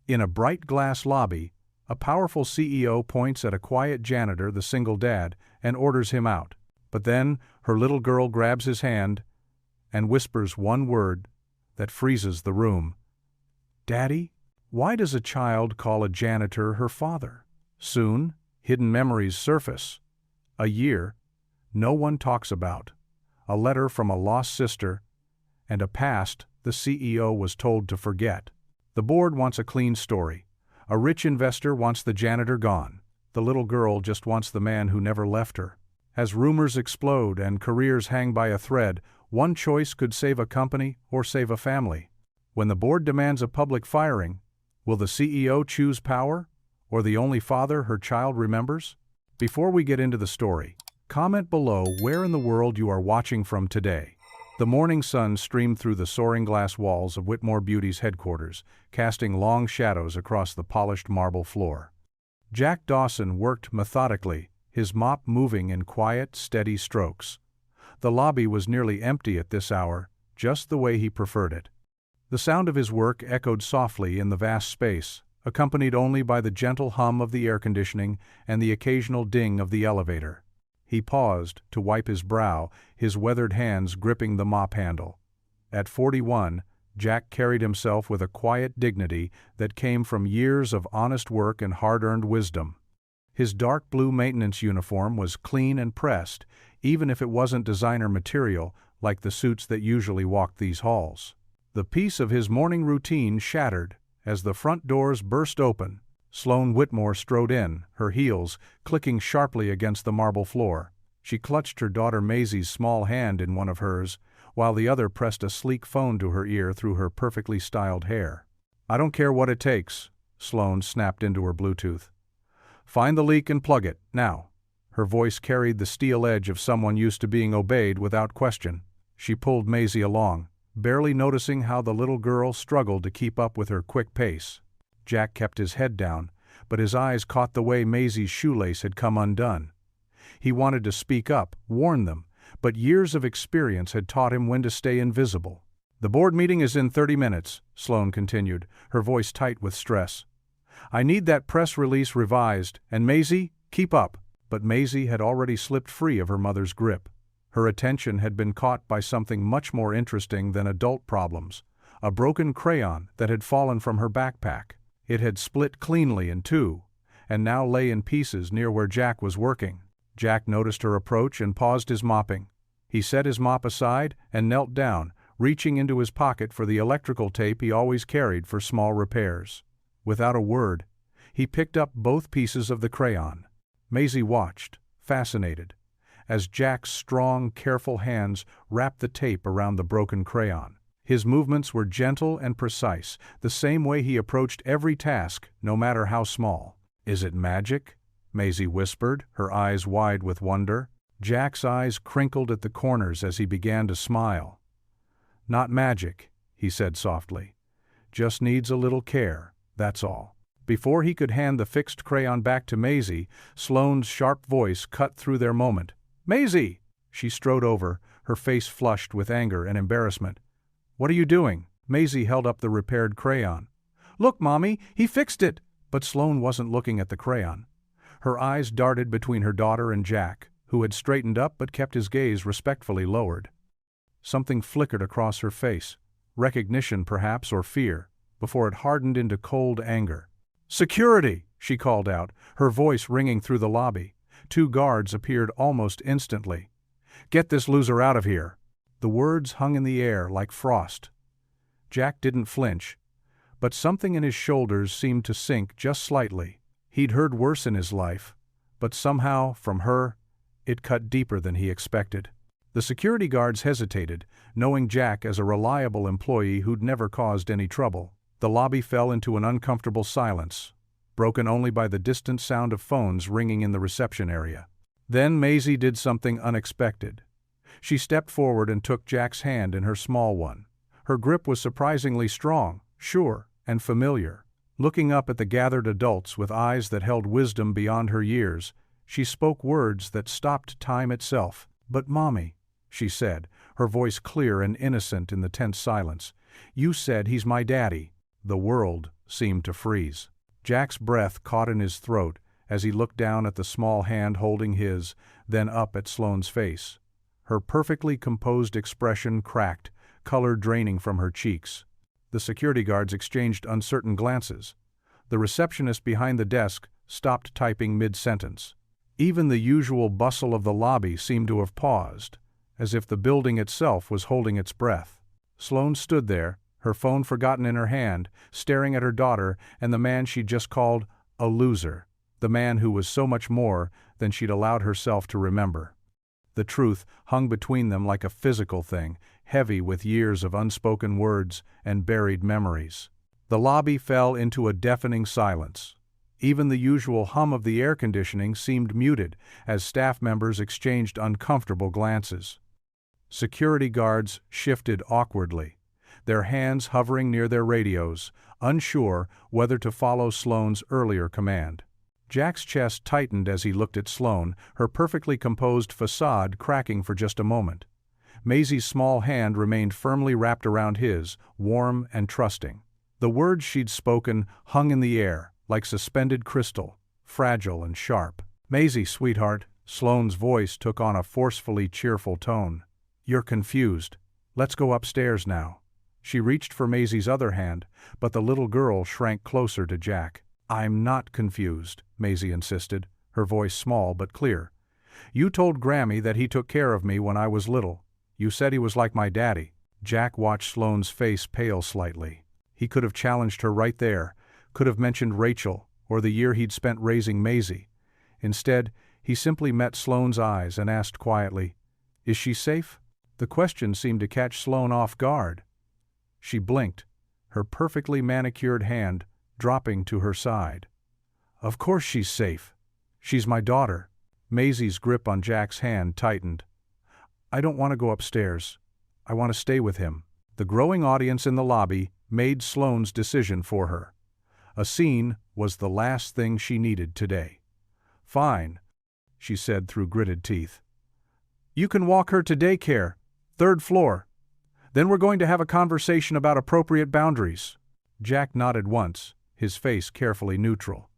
In a bright glass lobby, a powerful CEO points at a quiet janitor, the single dad, and orders him out. But then, her little girl grabs his hand and whispers one word that freezes the room. "Daddy?" Why does a child call a janitor her father? Soon, hidden memories surface. A year no one talks about. A letter from a lost sister, and a past the CEO was told to forget. The board wants a clean story. A rich investor wants the janitor gone. The little girl just wants the man who never left her. As rumors explode and careers hang by a thread, one choice could save a company or save a family. When the board demands a public firing, will the CEO choose power, or the only father her child remembers? Before we get into the story, comment below where in the world you are watching from today. The morning sun streamed through the soaring glass walls of Whitmore Beauty's headquarters, casting long shadows across the polished marble floor. Jack Dawson worked methodically, his mop moving in quiet, steady strokes. The lobby was nearly empty at this hour, just the way he preferred it. The sound of his work echoed softly in the vast space, accompanied only by the gentle hum of the air conditioning and the occasional ding of the elevator. He paused to wipe his brow, his weathered hands gripping the mop handle. At 41, Jack carried himself with a quiet dignity that came from years of honest work and hard-earned wisdom. His dark blue maintenance uniform was clean and pressed, even if it wasn't designer material like the suits that usually walked these halls. The peace of his morning routine shattered as the front doors burst open. Sloane Whitmore strode in, her heels clicking sharply against the marble floor. She clutched her daughter Maisie's small hand in one of hers, while the other pressed a sleek phone to her ear through her perfectly styled hair. "I don't care what it takes," Sloane snapped into her Bluetooth. "Find the leak and plug it, now." Her voice carried the steel edge of someone used to being obeyed without question. She pulled Maisie along, barely noticing how the little girl struggled to keep up with her quick pace. Jack kept his head down, but his eyes caught the way Maisie's shoelace had come undone. He wanted to speak up, warn them, but years of experience had taught him when to stay invisible. "The board meeting is in 30 minutes, Sloane continued, her voice tight with stress. "I need that press release revised, and Maisie, keep up." But Maisie had already slipped free of her mother's grip. Her attention had been caught by something much more interesting than adult problems, a broken crayon that had fallen from her backpack. It had split cleanly in two, and now lay in pieces near where Jack was working. Jack noticed her approach and paused his mopping. He set his mop aside and knelt down, reaching into his pocket for the electrical tape he always carried for small repairs. Without a word, he picked up both pieces of the crayon. Maisie watched, fascinated, as Jack's strong, careful hands wrapped the tape around the broken crayon. His movements were gentle and precise, the same way he approached every task, no matter how small. "Is it magic?" Maisie whispered, her eyes wide with wonder. Jack's eyes crinkled at the corners as he began to smile. "Not magic," he said softly. "Just needs a little care, that's all." Before he could hand the fixed crayon back to Maisie, Sloane's sharp voice cut through their moment. "Maisie!" She strode over, her face flushed with anger and embarrassment. "What are you doing?" Maisie held up the repaired crayon. "Look, Mommy, he fixed it!" But Sloane wasn't looking at the crayon. Her eyes darted between her daughter and Jack, who had straightened up but kept his gaze respectfully lowered. Something flickered across her face, recognition perhaps or fear, before it hardened into cold anger. "Security!" she called out, her voice ringing through the lobby. 2 guards appeared almost instantly. "Get this loser out of here!" The words hung in the air like frost. Jack didn't flinch, but something in his shoulders seemed to sink just slightly. He'd heard worse in his life, but somehow, from her, it cut deeper than he expected. The security guards hesitated, knowing Jack as a reliable employee who'd never caused any trouble. The lobby fell into an uncomfortable silence, broken only by the distant sound of phones ringing in the reception area. Then Maisie did something unexpected. She stepped forward and took Jack's hand in her small one. Her grip was surprisingly strong, sure, and familiar. Looking up at the gathered adults with eyes that held wisdom beyond her years, she spoke words that stopped time itself. "But Mommy," she said, her voice clear and innocent in the tense silence, "you said he's my daddy." The world seemed to freeze. Jack's breath caught in his throat as he looked down at the small hand holding his, then up at Sloane's face. Her perfectly composed expression cracked, color draining from her cheeks. The security guards exchanged uncertain glances. The receptionist behind the desk stopped typing mid-sentence. Even the usual bustle of the lobby seemed to have paused, as if the building itself was holding its breath. Sloane stood there, her phone forgotten in her hand, staring at her daughter and the man she'd just called a loser, the man who was so much more than she'd allowed herself to remember. The truth hung between them like a physical thing, heavy with years of unspoken words and buried memories. The lobby fell into a deafening silence. Even the usual hum of the air conditioning seemed muted as staff members exchanged uncomfortable glances. Security guards shifted awkwardly, their hands hovering near their radios, unsure whether to follow Sloane's earlier command. Jack's chest tightened as he looked at Sloane, her perfectly composed facade cracking for just a moment. Maisie's small hand remained firmly wrapped around his, warm and trusting. The words she'd spoken hung in the air, like suspended crystal, fragile and sharp. "Maisie, sweetheart," Sloane's voice took on a forcefully cheerful tone. "You're confused. Let's go upstairs now." She reached for Maisie's other hand, but the little girl shrank closer to Jack. "I'm not confused," Maisie insisted, her voice small but clear. "You told Grammy that he took care of me when I was little. You said he was like my daddy." Jack watched Sloane's face pale slightly. He could have challenged her right there, could have mentioned Rachel or the year he'd spent raising Maisie. Instead, he simply met Sloane's eyes and asked quietly, "Is she safe?" The question seemed to catch Sloane off guard. She blinked, her perfectly manicured hand dropping to her side. "Of course she's safe. She's my daughter." Maisie's grip on Jack's hand tightened. "I don't want to go upstairs. I want to stay with him." The growing audience in the lobby made Sloane's decision for her. A scene was the last thing she needed today. "Fine," she said through gritted teeth. "You can walk her to daycare, 3rd floor. Then we're going to have a conversation about appropriate boundaries." Jack nodded once, his face carefully neutral.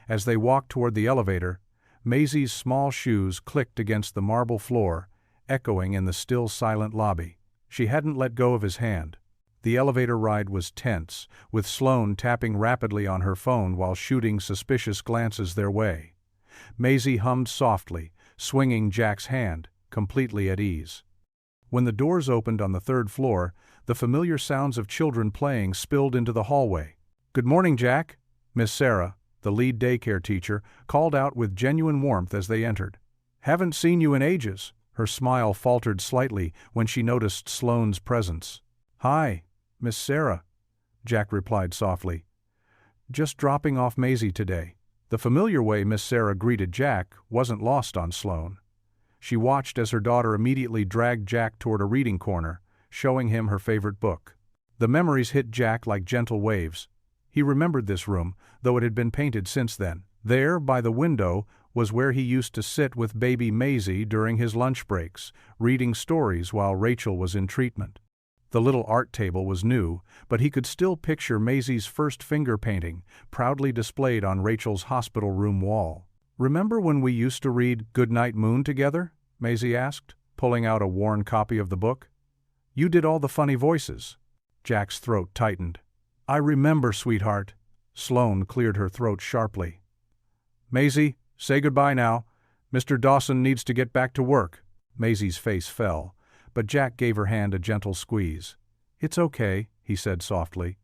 As they walked toward the elevator, Maisie's small shoes clicked against the marble floor, echoing in the still silent lobby. She hadn't let go of his hand. The elevator ride was tense, with Sloane tapping rapidly on her phone while shooting suspicious glances their way. Maisie hummed softly, swinging Jack's hand, completely at ease. When the doors opened on the 3rd floor, the familiar sounds of children playing spilled into the hallway. "Good morning, Jack," Miss Sarah, the lead daycare teacher, called out with genuine warmth as they entered. "Haven't seen you in ages." Her smile faltered slightly when she noticed Sloane's presence. "Hi, Miss Sarah," Jack replied softly. "Just dropping off Maisie today." The familiar way Miss Sarah greeted Jack wasn't lost on Sloane. She watched as her daughter immediately dragged Jack toward a reading corner, showing him her favorite book. The memories hit Jack like gentle waves. He remembered this room, though it had been painted since then. There, by the window, was where he used to sit with baby Maisie during his lunch breaks, reading stories while Rachel was in treatment. The little art table was new, but he could still picture Maisie's first finger painting, proudly displayed on Rachel's hospital room wall. "Remember when we used to read Goodnight Moon together?" Maisie asked, pulling out a worn copy of the book. "You did all the funny voices." Jack's throat tightened. "I remember, sweetheart." Sloane cleared her throat sharply. "Maisie, say goodbye now. Mr. Dawson needs to get back to work." Maisie's face fell, but Jack gave her hand a gentle squeeze. "It's okay," he said softly.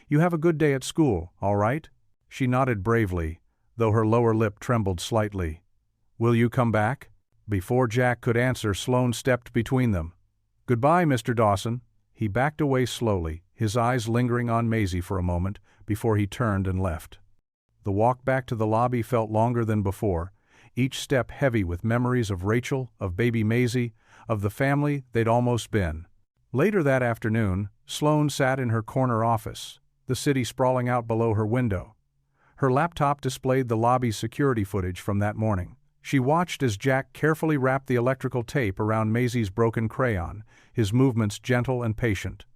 "You have a good day at school, all right?" She nodded bravely, though her lower lip trembled slightly. "Will you come back?" Before Jack could answer, Sloane stepped between them. "Goodbye, Mr. Dawson." He backed away slowly, his eyes lingering on Maisie for a moment before he turned and left. The walk back to the lobby felt longer than before, each step heavy with memories of Rachel, of baby Maisie, of the family they'd almost been. Later that afternoon, Sloane sat in her corner office, the city sprawling out below her window. Her laptop displayed the lobby's security footage from that morning. She watched as Jack carefully wrapped the electrical tape around Maisie's broken crayon, his movements gentle and patient.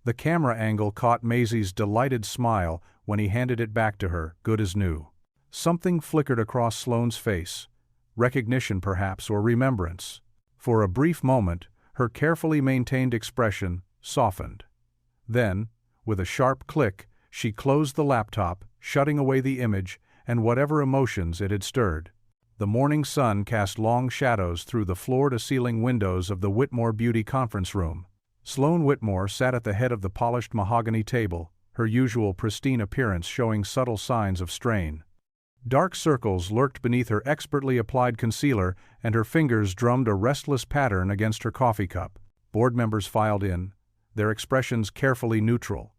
The camera angle caught Maisie's delighted smile when he handed it back to her, good as new. Something flickered across Sloane's face. Recognition perhaps, or remembrance. For a brief moment, her carefully maintained expression softened. Then, with a sharp click, she closed the laptop, shutting away the image and whatever emotions it had stirred. The morning sun cast long shadows through the floor-to-ceiling windows of the Whitmore Beauty Conference Room. Sloane Whitmore sat at the head of the polished mahogany table, her usual pristine appearance showing subtle signs of strain. Dark circles lurked beneath her expertly applied concealer, and her fingers drummed a restless pattern against her coffee cup. Board members filed in, their expressions carefully neutral.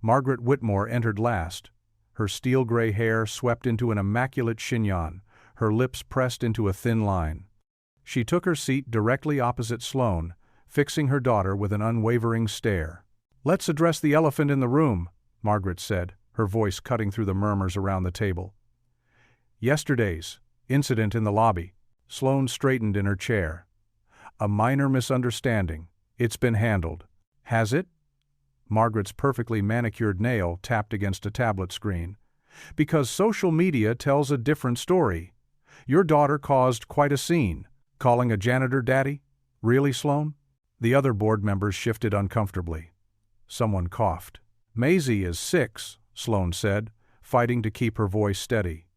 Margaret Whitmore entered last, her steel-gray hair swept into an immaculate chignon, her lips pressed into a thin line. She took her seat directly opposite Sloane, fixing her daughter with an unwavering stare. "Let's address the elephant in the room," Margaret said, her voice cutting through the murmurs around the table. "Yesterday's incident in the lobby." Sloane straightened in her chair. "A minor misunderstanding. It's been handled." "Has it?" Margaret's perfectly manicured nail tapped against a tablet screen. "Because social media tells a different story. Your daughter caused quite a scene, calling a janitor daddy. Really, Sloane?" The other board members shifted uncomfortably. Someone coughed. "Maisie is 6, Sloane said, fighting to keep her voice steady.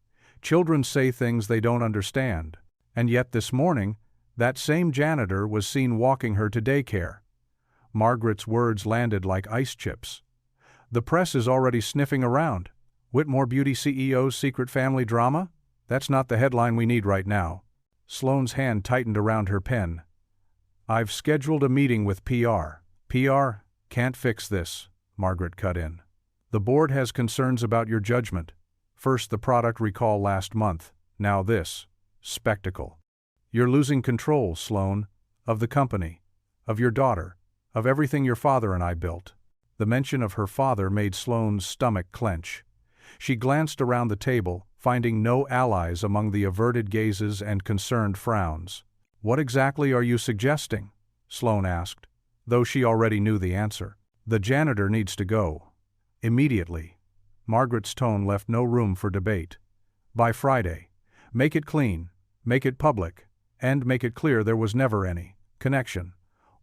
"Children say things they don't understand. And yet this morning, that same janitor was seen walking her to daycare." Margaret's words landed like ice chips. "The press is already sniffing around. Whitmore Beauty CEO's secret family drama? That's not the headline we need right now." Sloane's hand tightened around her pen. "I've scheduled a meeting with PR." "PR can't fix this," Margaret cut in. "The board has concerns about your judgment. First the product recall last month, now this spectacle. You're losing control, Sloane, of the company, of your daughter, of everything your father and I built." The mention of her father made Sloane's stomach clench. She glanced around the table, finding no allies among the averted gazes and concerned frowns. "What exactly are you suggesting?" Sloane asked, though she already knew the answer. "The janitor needs to go. Immediately." Margaret's tone left no room for debate. "By Friday. Make it clean, make it public, and make it clear there was never any connection,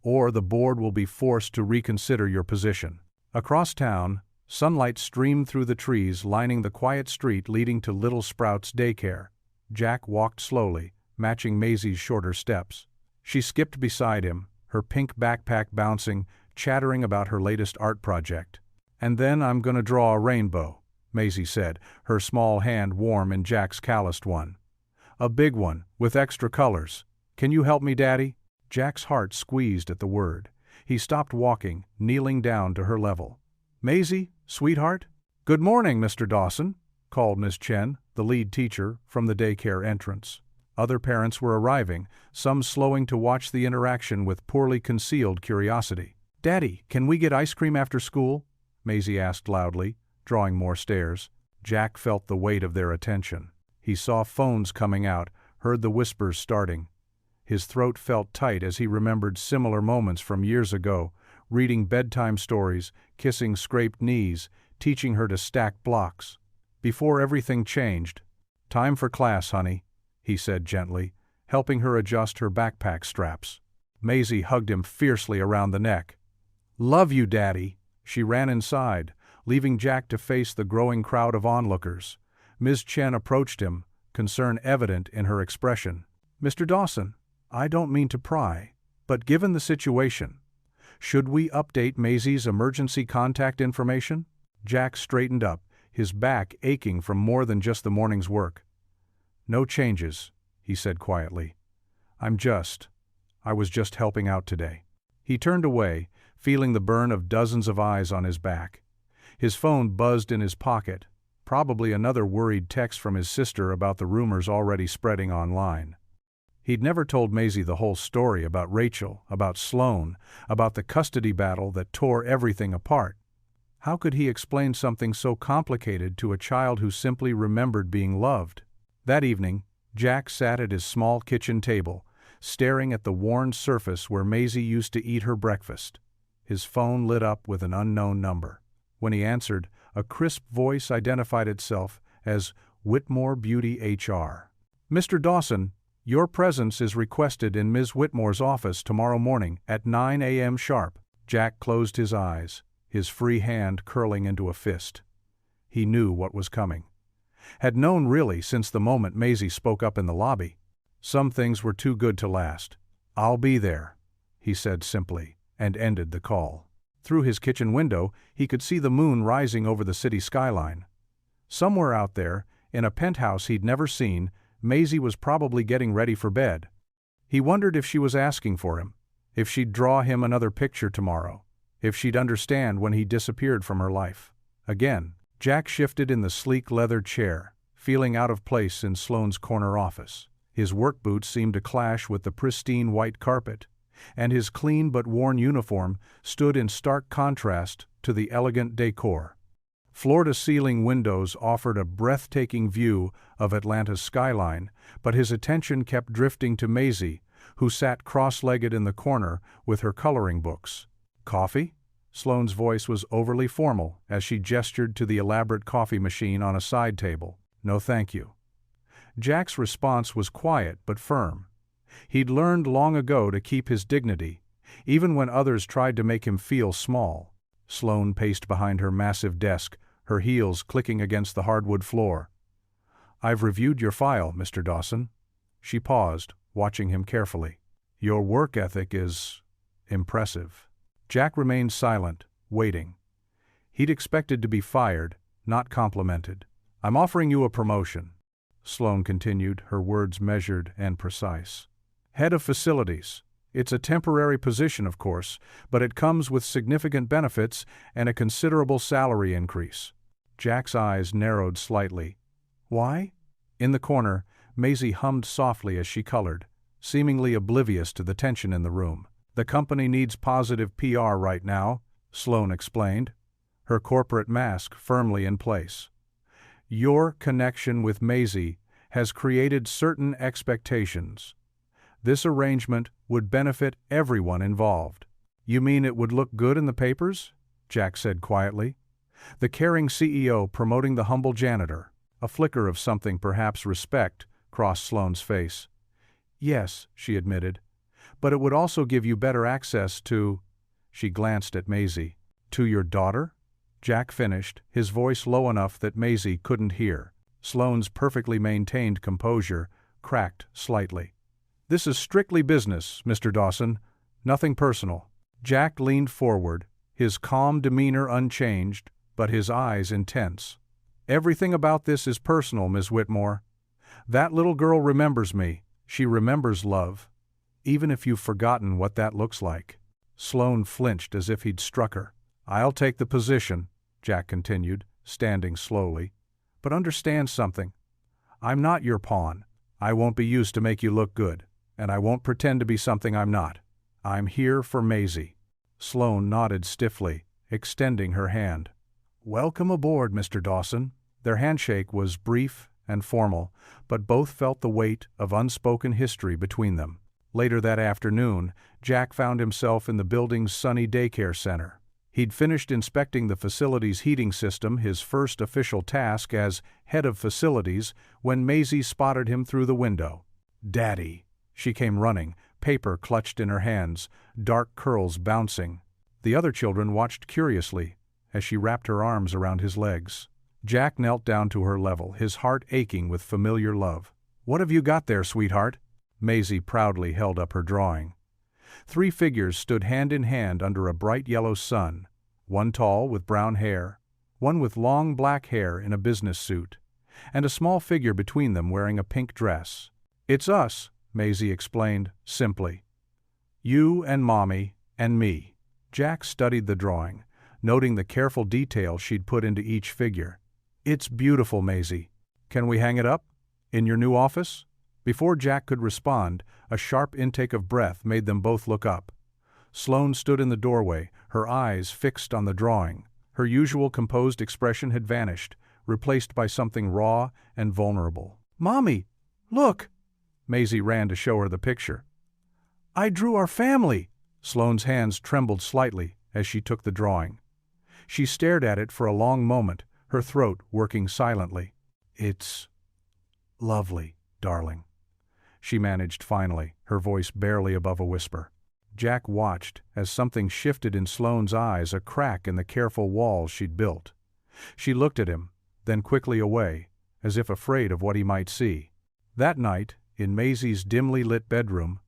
or the board will be forced to reconsider your position." Across town, sunlight streamed through the trees lining the quiet street leading to Little Sprouts Daycare. Jack walked slowly, matching Maisie's shorter steps. She skipped beside him, her pink backpack bouncing, chattering about her latest art project. "And then I'm gonna draw a rainbow," Maisie said, her small hand warm in Jack's calloused one. "A big one, with extra colors. Can you help me, Daddy?" Jack's heart squeezed at the word. He stopped walking, kneeling down to her level. "Maisie, sweetheart?" "Good morning, Mr. Dawson," called Miss Chen, the lead teacher, from the daycare entrance. Other parents were arriving, some slowing to watch the interaction with poorly concealed curiosity. "Daddy, can we get ice cream after school?" Maisie asked loudly, drawing more stares. Jack felt the weight of their attention. He saw phones coming out, heard the whispers starting. His throat felt tight as he remembered similar moments from years ago, reading bedtime stories, kissing scraped knees, teaching her to stack blocks. Before everything changed. "Time for class, honey," he said gently, helping her adjust her backpack straps. Maisie hugged him fiercely around the neck. "Love you, Daddy." She ran inside, leaving Jack to face the growing crowd of onlookers. Ms. Chen approached him, concern evident in her expression. "Mr. Dawson, I don't mean to pry, but given the situation, should we update Maisie's emergency contact information?" Jack straightened up, his back aching from more than just the morning's work. "No changes," he said quietly. I was just helping out today." He turned away, feeling the burn of dozens of eyes on his back. His phone buzzed in his pocket, probably another worried text from his sister about the rumors already spreading online. He'd never told Maisie the whole story about Rachel, about Sloane, about the custody battle that tore everything apart. How could he explain something so complicated to a child who simply remembered being loved? That evening, Jack sat at his small kitchen table, staring at the worn surface where Maisie used to eat her breakfast. His phone lit up with an unknown number. When he answered, a crisp voice identified itself as Whitmore Beauty HR. "Mr. Dawson, your presence is requested in Ms. Whitmore's office tomorrow morning at 9 a.m. sharp." Jack closed his eyes, his free hand curling into a fist. He knew what was coming. Had known really since the moment Maisie spoke up in the lobby. Some things were too good to last. "I'll be there," he said simply, and ended the call. Through his kitchen window, he could see the moon rising over the city skyline. Somewhere out there, in a penthouse he'd never seen, Maisie was probably getting ready for bed. He wondered if she was asking for him, if she'd draw him another picture tomorrow, if she'd understand when he disappeared from her life. Again, Jack shifted in the sleek leather chair, feeling out of place in Sloane's corner office. His work boots seemed to clash with the pristine white carpet, and his clean but worn uniform stood in stark contrast to the elegant decor. Floor-to-ceiling windows offered a breathtaking view of Atlanta's skyline, but his attention kept drifting to Maisie, who sat cross-legged in the corner with her coloring books. "Coffee?" Sloane's voice was overly formal as she gestured to the elaborate coffee machine on a side table. "No thank you." Jack's response was quiet but firm. He'd learned long ago to keep his dignity, even when others tried to make him feel small. Sloane paced behind her massive desk, her heels clicking against the hardwood floor. "I've reviewed your file, Mr. Dawson." She paused, watching him carefully. "Your work ethic is impressive." Jack remained silent, waiting. He'd expected to be fired, not complimented. "I'm offering you a promotion," Sloane continued, her words measured and precise. "Head of facilities. It's a temporary position, of course, but it comes with significant benefits and a considerable salary increase." Jack's eyes narrowed slightly. "Why?" In the corner, Maisie hummed softly as she colored, seemingly oblivious to the tension in the room. "The company needs positive PR right now," Sloane explained, her corporate mask firmly in place. "Your connection with Maisie has created certain expectations. This arrangement would benefit everyone involved." "You mean it would look good in the papers?" Jack said quietly. The caring CEO promoting the humble janitor. A flicker of something, perhaps respect, crossed Sloane's face. "Yes," she admitted. "But it would also give you better access to—" She glanced at Maisie. "To your daughter?" Jack finished, his voice low enough that Maisie couldn't hear. Sloane's perfectly maintained composure cracked slightly. "This is strictly business, Mr. Dawson. Nothing personal." Jack leaned forward, his calm demeanor unchanged, but his eyes intense. "Everything about this is personal, Miss Whitmore. That little girl remembers me. She remembers love. Even if you've forgotten what that looks like." Sloane flinched as if he'd struck her. "I'll take the position," Jack continued, standing slowly. "But understand something. I'm not your pawn. I won't be used to make you look good, and I won't pretend to be something I'm not. I'm here for Maisie." Sloane nodded stiffly, extending her hand. "Welcome aboard, Mr. Dawson." Their handshake was brief and formal, but both felt the weight of unspoken history between them. Later that afternoon, Jack found himself in the building's sunny daycare center. He'd finished inspecting the facility's heating system, his first official task as head of facilities, when Maisie spotted him through the window. "Daddy!" She came running, paper clutched in her hands, dark curls bouncing. The other children watched curiously as she wrapped her arms around his legs. Jack knelt down to her level, his heart aching with familiar love. "What have you got there, sweetheart?" Maisie proudly held up her drawing. 3 figures stood hand in hand under a bright yellow sun, one tall with brown hair, one with long black hair in a business suit, and a small figure between them wearing a pink dress. "It's us," Maisie explained, simply. "You and Mommy and me." Jack studied the drawing, noting the careful detail she'd put into each figure. "It's beautiful, Maisie. Can we hang it up? In your new office?" Before Jack could respond, a sharp intake of breath made them both look up. Sloane stood in the doorway, her eyes fixed on the drawing. Her usual composed expression had vanished, replaced by something raw and vulnerable. "Mommy, look!" Maisie ran to show her the picture. "I drew our family!" Sloane's hands trembled slightly, as she took the drawing. She stared at it for a long moment, her throat working silently. "It's lovely, darling," she managed finally, her voice barely above a whisper. Jack watched as something shifted in Sloane's eyes, a crack in the careful walls she'd built. She looked at him, then quickly away, as if afraid of what he might see. That night, in Maisie's dimly lit bedroom,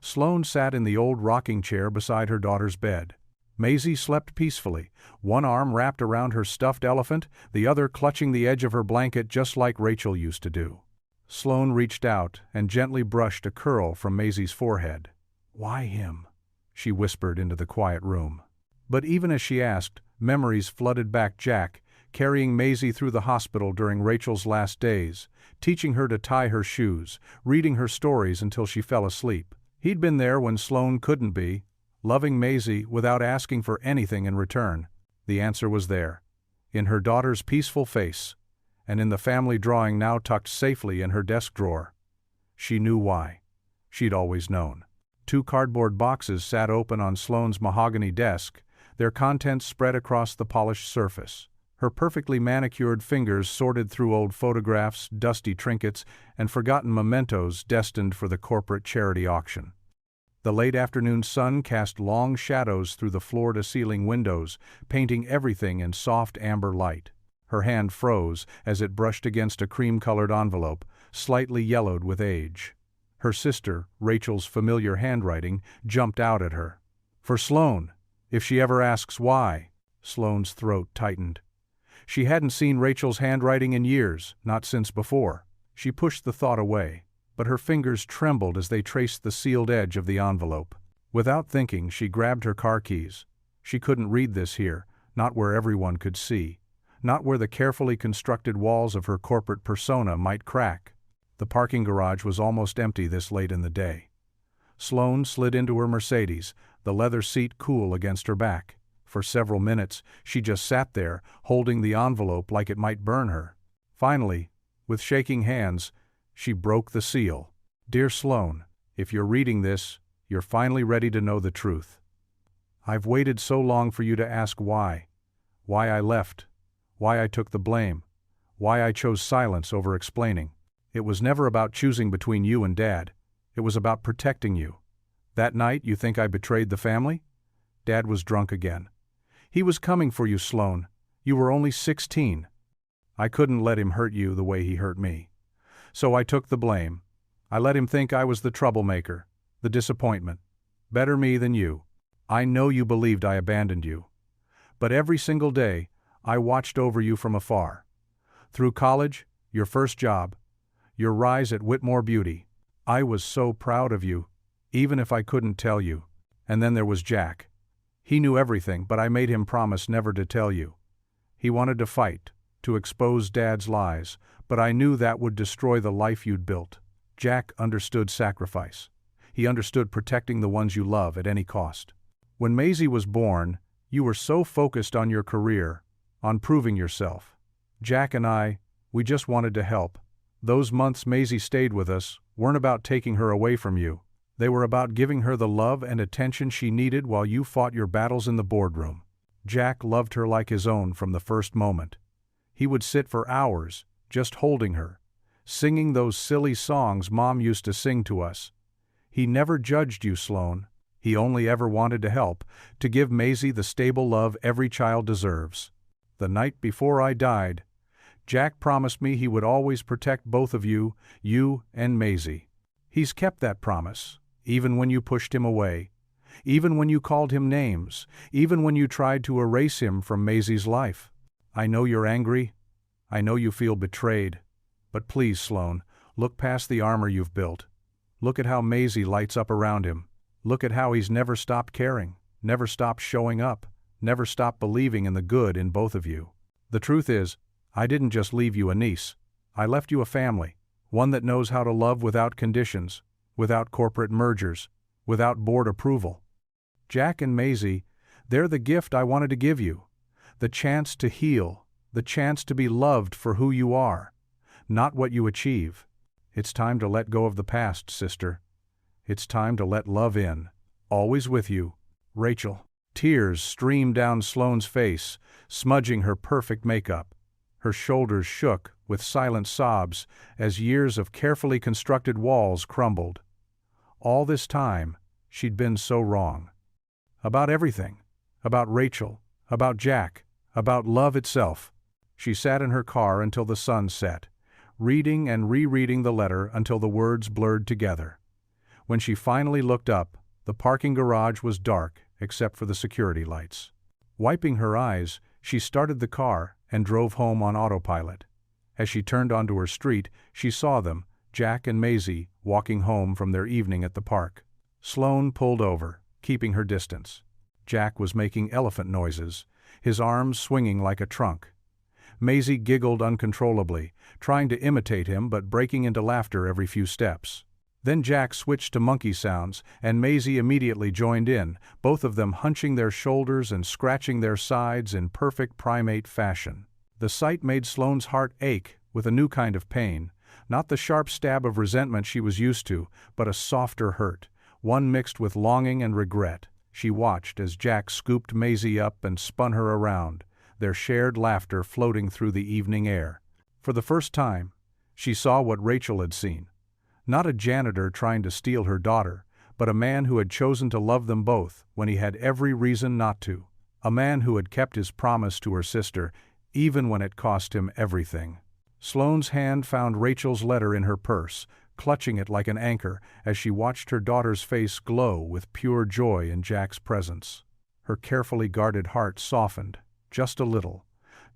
Sloane sat in the old rocking chair beside her daughter's bed. Maisie slept peacefully, one arm wrapped around her stuffed elephant, the other clutching the edge of her blanket just like Rachel used to do. Sloane reached out and gently brushed a curl from Maisie's forehead. "Why him?" she whispered into the quiet room. But even as she asked, memories flooded back. Jack, carrying Maisie through the hospital during Rachel's last days, teaching her to tie her shoes, reading her stories until she fell asleep. He'd been there when Sloane couldn't be, loving Maisie without asking for anything in return. The answer was there, in her daughter's peaceful face, and in the family drawing now tucked safely in her desk drawer. She knew why. She'd always known. 2 cardboard boxes sat open on Sloane's mahogany desk, their contents spread across the polished surface. Her perfectly manicured fingers sorted through old photographs, dusty trinkets, and forgotten mementos destined for the corporate charity auction. The late afternoon sun cast long shadows through the floor-to-ceiling windows, painting everything in soft amber light. Her hand froze as it brushed against a cream-colored envelope, slightly yellowed with age. Her sister, Rachel's familiar handwriting, jumped out at her. "For Sloane, if she ever asks why." Sloane's throat tightened. She hadn't seen Rachel's handwriting in years, not since before. She pushed the thought away, but her fingers trembled as they traced the sealed edge of the envelope. Without thinking, she grabbed her car keys. She couldn't read this here, not where everyone could see, not where the carefully constructed walls of her corporate persona might crack. The parking garage was almost empty this late in the day. Sloane slid into her Mercedes, the leather seat cool against her back. For several minutes, she just sat there, holding the envelope like it might burn her. Finally, with shaking hands, she broke the seal. "Dear Sloane, if you're reading this, you're finally ready to know the truth. I've waited so long for you to ask why. Why I left. Why I took the blame. Why I chose silence over explaining. It was never about choosing between you and Dad. It was about protecting you. That night, you think I betrayed the family? Dad was drunk again. He was coming for you, Sloane. You were only 16. I couldn't let him hurt you the way he hurt me. So I took the blame. I let him think I was the troublemaker, the disappointment. Better me than you. I know you believed I abandoned you. But every single day, I watched over you from afar. Through college, your first job, your rise at Whitmore Beauty. I was so proud of you, even if I couldn't tell you. And then there was Jack. He knew everything, but I made him promise never to tell you. He wanted to fight, to expose Dad's lies, but I knew that would destroy the life you'd built. Jack understood sacrifice. He understood protecting the ones you love at any cost. When Maisie was born, you were so focused on your career, on proving yourself. Jack and I, we just wanted to help. Those months Maisie stayed with us weren't about taking her away from you. They were about giving her the love and attention she needed while you fought your battles in the boardroom. Jack loved her like his own from the first moment. He would sit for hours, just holding her, singing those silly songs Mom used to sing to us. He never judged you, Sloane. He only ever wanted to help, to give Maisie the stable love every child deserves. The night before I died, Jack promised me he would always protect both of you, you and Maisie. He's kept that promise, even when you pushed him away, even when you called him names, even when you tried to erase him from Maisie's life. I know you're angry. I know you feel betrayed. But please, Sloane, look past the armor you've built. Look at how Maisie lights up around him. Look at how he's never stopped caring, never stopped showing up, never stopped believing in the good in both of you. The truth is, I didn't just leave you a niece. I left you a family, one that knows how to love without conditions, without corporate mergers, without board approval. Jack and Maisie, they're the gift I wanted to give you. The chance to heal, the chance to be loved for who you are, not what you achieve. It's time to let go of the past, sister. It's time to let love in. Always with you, Rachel. Tears streamed down Sloane's face, smudging her perfect makeup. Her shoulders shook with silent sobs as years of carefully constructed walls crumbled. All this time, she'd been so wrong. About everything. About Rachel, about Jack, about love itself. She sat in her car until the sun set, reading and rereading the letter until the words blurred together. When she finally looked up, the parking garage was dark except for the security lights. Wiping her eyes, she started the car and drove home on autopilot. As she turned onto her street, she saw them, Jack and Maisie, walking home from their evening at the park. Sloane pulled over, keeping her distance. Jack was making elephant noises, his arms swinging like a trunk. Maisie giggled uncontrollably, trying to imitate him but breaking into laughter every few steps. Then Jack switched to monkey sounds, and Maisie immediately joined in, both of them hunching their shoulders and scratching their sides in perfect primate fashion. The sight made Sloane's heart ache with a new kind of pain, not the sharp stab of resentment she was used to, but a softer hurt, one mixed with longing and regret. She watched as Jack scooped Maisie up and spun her around, their shared laughter floating through the evening air. For the first time, she saw what Rachel had seen. Not a janitor trying to steal her daughter, but a man who had chosen to love them both when he had every reason not to. A man who had kept his promise to her sister, even when it cost him everything. Sloane's hand found Rachel's letter in her purse, clutching it like an anchor as she watched her daughter's face glow with pure joy in Jack's presence. Her carefully guarded heart softened, just a little,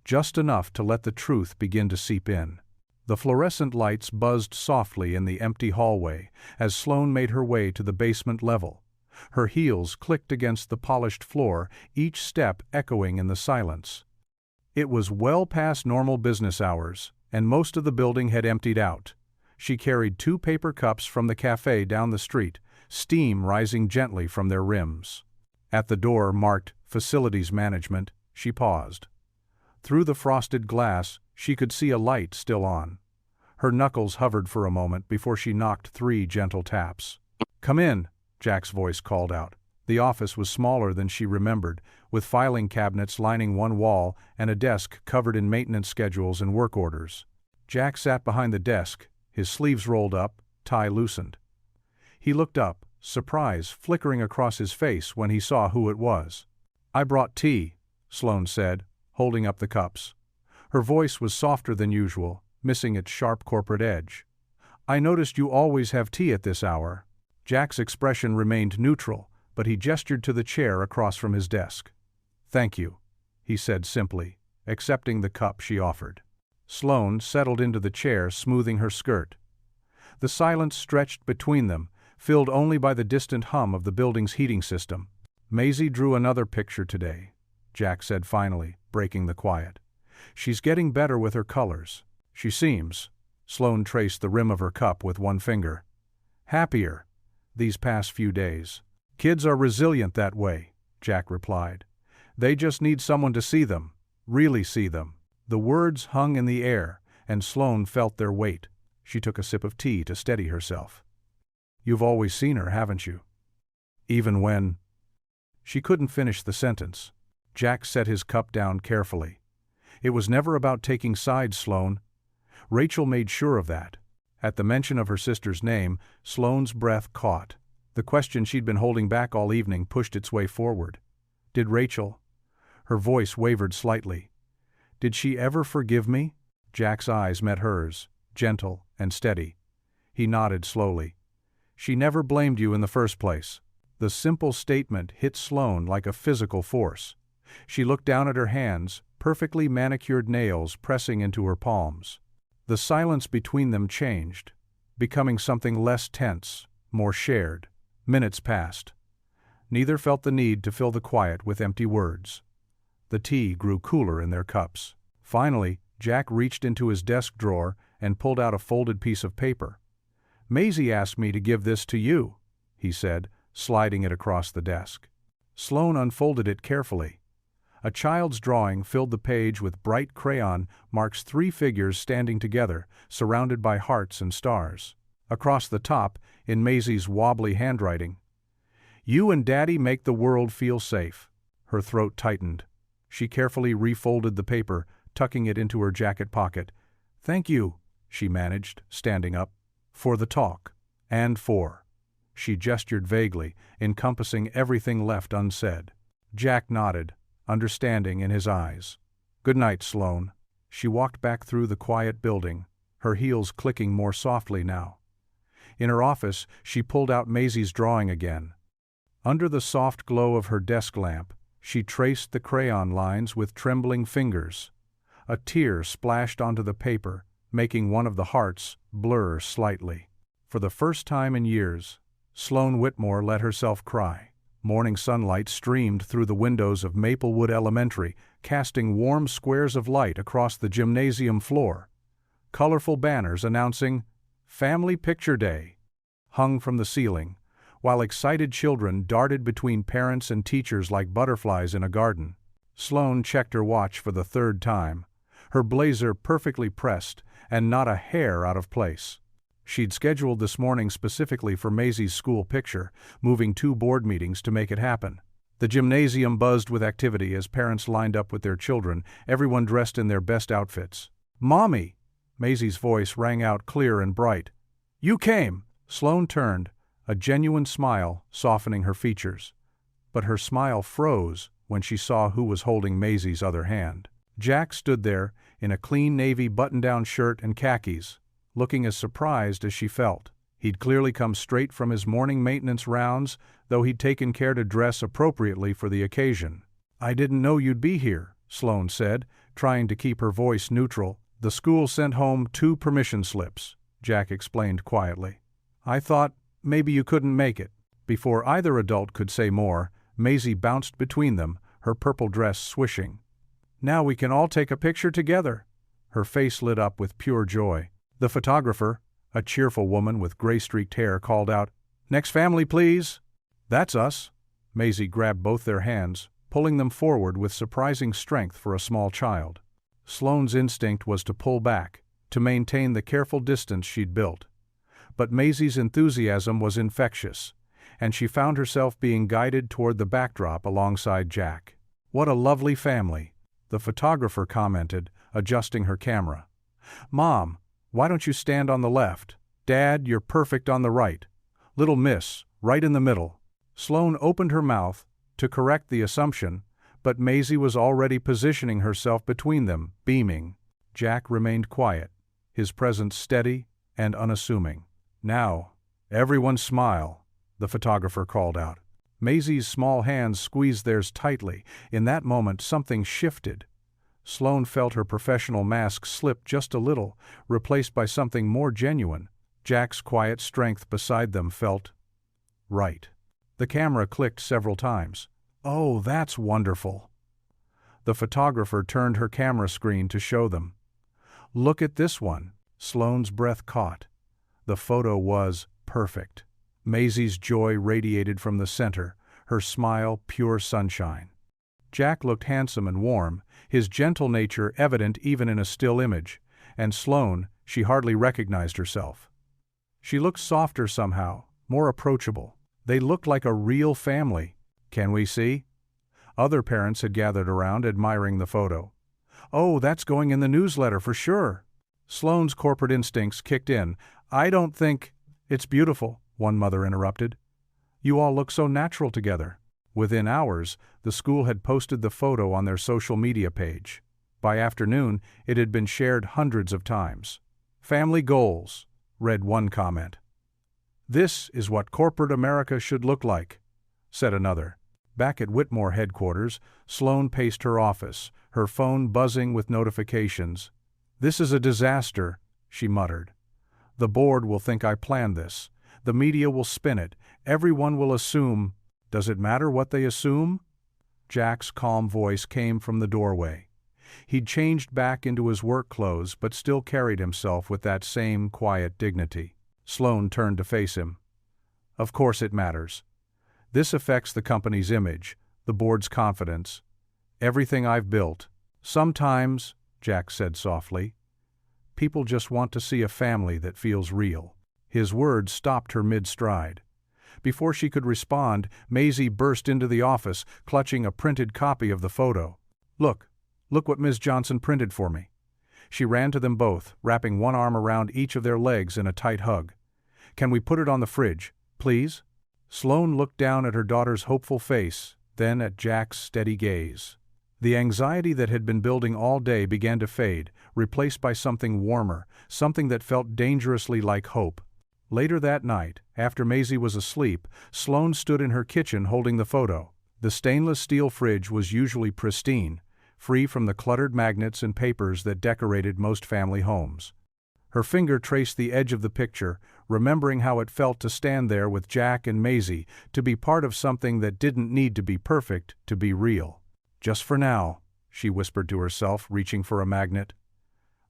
just enough to let the truth begin to seep in. The fluorescent lights buzzed softly in the empty hallway as Sloane made her way to the basement level. Her heels clicked against the polished floor, each step echoing in the silence. It was well past normal business hours, and most of the building had emptied out. She carried 2 paper cups from the cafe down the street, steam rising gently from their rims. At the door marked Facilities Management, she paused. Through the frosted glass, she could see a light still on. Her knuckles hovered for a moment before she knocked 3 gentle taps. "Come in," Jack's voice called out. The office was smaller than she remembered, with filing cabinets lining one wall and a desk covered in maintenance schedules and work orders. Jack sat behind the desk, his sleeves rolled up, tie loosened. He looked up, surprise flickering across his face when he saw who it was. "I brought tea," Sloane said, holding up the cups. Her voice was softer than usual, missing its sharp corporate edge. "I noticed you always have tea at this hour." Jack's expression remained neutral, but he gestured to the chair across from his desk. "Thank you," he said simply, accepting the cup she offered. Sloane settled into the chair, smoothing her skirt. The silence stretched between them, filled only by the distant hum of the building's heating system. "Maisie drew another picture today," Jack said finally, breaking the quiet. "She's getting better with her colors. She seems," Sloane traced the rim of her cup with one finger, "happier these past few days." "Kids are resilient that way," Jack replied. "They just need someone to see them, really see them." The words hung in the air, and Sloane felt their weight. She took a sip of tea to steady herself. "You've always seen her, haven't you? Even when—" She couldn't finish the sentence. Jack set his cup down carefully. "It was never about taking sides, Sloane. Rachel made sure of that." At the mention of her sister's name, Sloane's breath caught. The question she'd been holding back all evening pushed its way forward. "Did Rachel—" Her voice wavered slightly. "Did she ever forgive me?" Jack's eyes met hers, gentle and steady. He nodded slowly. "She never blamed you in the first place." The simple statement hit Sloane like a physical force. She looked down at her hands, perfectly manicured nails pressing into her palms. The silence between them changed, becoming something less tense, more shared. Minutes passed. Neither felt the need to fill the quiet with empty words. The tea grew cooler in their cups. Finally, Jack reached into his desk drawer and pulled out a folded piece of paper. "Maisie asked me to give this to you," he said, sliding it across the desk. Sloane unfolded it carefully. A child's drawing filled the page with bright crayon marks 3 figures standing together, surrounded by hearts and stars. Across the top, in Maisie's wobbly handwriting, "You and Daddy make the world feel safe." Her throat tightened. She carefully refolded the paper, tucking it into her jacket pocket. "Thank you," she managed, standing up. "For the talk. And for—" She gestured vaguely, encompassing everything left unsaid. Jack nodded, understanding in his eyes. "Good night, Sloane." She walked back through the quiet building, her heels clicking more softly now. In her office, she pulled out Maisie's drawing again. Under the soft glow of her desk lamp, she traced the crayon lines with trembling fingers. A tear splashed onto the paper, making one of the hearts blur slightly. For the first time in years, Sloane Whitmore let herself cry. Morning sunlight streamed through the windows of Maplewood Elementary, casting warm squares of light across the gymnasium floor. Colorful banners announcing Family Picture Day hung from the ceiling, while excited children darted between parents and teachers like butterflies in a garden. Sloane checked her watch for the third time, her blazer perfectly pressed and not a hair out of place. She'd scheduled this morning specifically for Maisie's school picture, moving 2 board meetings to make it happen. The gymnasium buzzed with activity as parents lined up with their children, everyone dressed in their best outfits. "Mommy!" Maisie's voice rang out clear and bright. "You came!" Sloane turned, a genuine smile softening her features. But her smile froze when she saw who was holding Maisie's other hand. Jack stood there, in a clean navy button-down shirt and khakis, looking as surprised as she felt. He'd clearly come straight from his morning maintenance rounds, though he'd taken care to dress appropriately for the occasion. "I didn't know you'd be here," Sloane said, trying to keep her voice neutral. "The school sent home 2 permission slips," Jack explained quietly. "I thought maybe you couldn't make it." Before either adult could say more, Maisie bounced between them, her purple dress swishing. "Now we can all take a picture together." Her face lit up with pure joy. The photographer, a cheerful woman with gray-streaked hair, called out, "Next family, please." "That's us." Maisie grabbed both their hands, pulling them forward with surprising strength for a small child. Sloane's instinct was to pull back, to maintain the careful distance she'd built. But Maisie's enthusiasm was infectious, and she found herself being guided toward the backdrop alongside Jack. "What a lovely family," the photographer commented, adjusting her camera. "Mom, why don't you stand on the left? Dad, you're perfect on the right. Little miss, right in the middle." Sloane opened her mouth to correct the assumption, but Maisie was already positioning herself between them, beaming. Jack remained quiet, his presence steady and unassuming. "Now, everyone smile," the photographer called out. Maisie's small hands squeezed theirs tightly. In that moment, something shifted. Sloane felt her professional mask slip just a little, replaced by something more genuine. Jack's quiet strength beside them felt right. The camera clicked several times. "Oh, that's wonderful." The photographer turned her camera screen to show them. "Look at this one." Sloane's breath caught. The photo was perfect. Maisie's joy radiated from the center, her smile pure sunshine. Jack looked handsome and warm, his gentle nature evident even in a still image, and Sloane, she hardly recognized herself. She looked softer somehow, more approachable. They looked like a real family. "Can we see?" Other parents had gathered around, admiring the photo. "Oh, that's going in the newsletter for sure." Sloane's corporate instincts kicked in. "I don't think—" "It's beautiful," one mother interrupted. "You all look so natural together." Within hours, the school had posted the photo on their social media page. By afternoon, it had been shared hundreds of times. "Family goals," read one comment. "This is what corporate America should look like," said another. Back at Whitmore headquarters, Sloane paced her office, her phone buzzing with notifications. "This is a disaster," she muttered. "The board will think I planned this. The media will spin it. Everyone will assume—" "Does it matter what they assume?" Jack's calm voice came from the doorway. He'd changed back into his work clothes but still carried himself with that same quiet dignity. Sloane turned to face him. "Of course it matters. This affects the company's image, the board's confidence, everything I've built. Sometimes," Jack said softly, "people just want to see a family that feels real." His words stopped her mid-stride. Before she could respond, Maisie burst into the office, clutching a printed copy of the photo. Look what Ms. Johnson printed for me." She ran to them both, wrapping one arm around each of their legs in a tight hug. "Can we put it on the fridge, please?" Sloane looked down at her daughter's hopeful face, then at Jack's steady gaze. The anxiety that had been building all day began to fade, replaced by something warmer, something that felt dangerously like hope. Later that night, after Maisie was asleep, Sloane stood in her kitchen holding the photo. The stainless steel fridge was usually pristine, free from the cluttered magnets and papers that decorated most family homes. Her finger traced the edge of the picture, remembering how it felt to stand there with Jack and Maisie, to be part of something that didn't need to be perfect to be real. "Just for now," she whispered to herself, reaching for a magnet.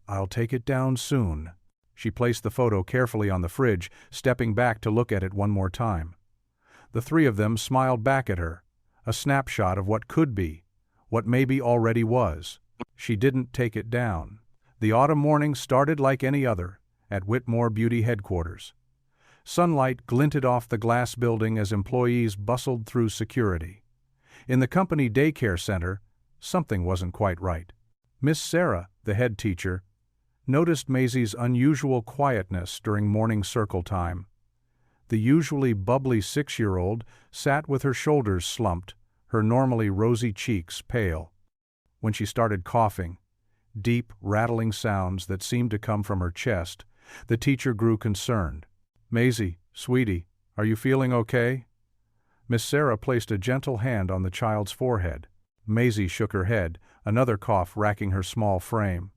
"I'll take it down soon." She placed the photo carefully on the fridge, stepping back to look at it one more time. The three of them smiled back at her, a snapshot of what could be, what maybe already was. She didn't take it down. The autumn morning started like any other, at Whitmore Beauty headquarters. Sunlight glinted off the glass building as employees bustled through security. In the company daycare center, something wasn't quite right. Miss Sarah, the head teacher, noticed Maisie's unusual quietness during morning circle time. The usually bubbly 6-year-old sat with her shoulders slumped, her normally rosy cheeks pale. When she started coughing, deep, rattling sounds that seemed to come from her chest, the teacher grew concerned. "Maisie, sweetie, are you feeling okay?" Miss Sarah placed a gentle hand on the child's forehead. Maisie shook her head, another cough racking her small frame.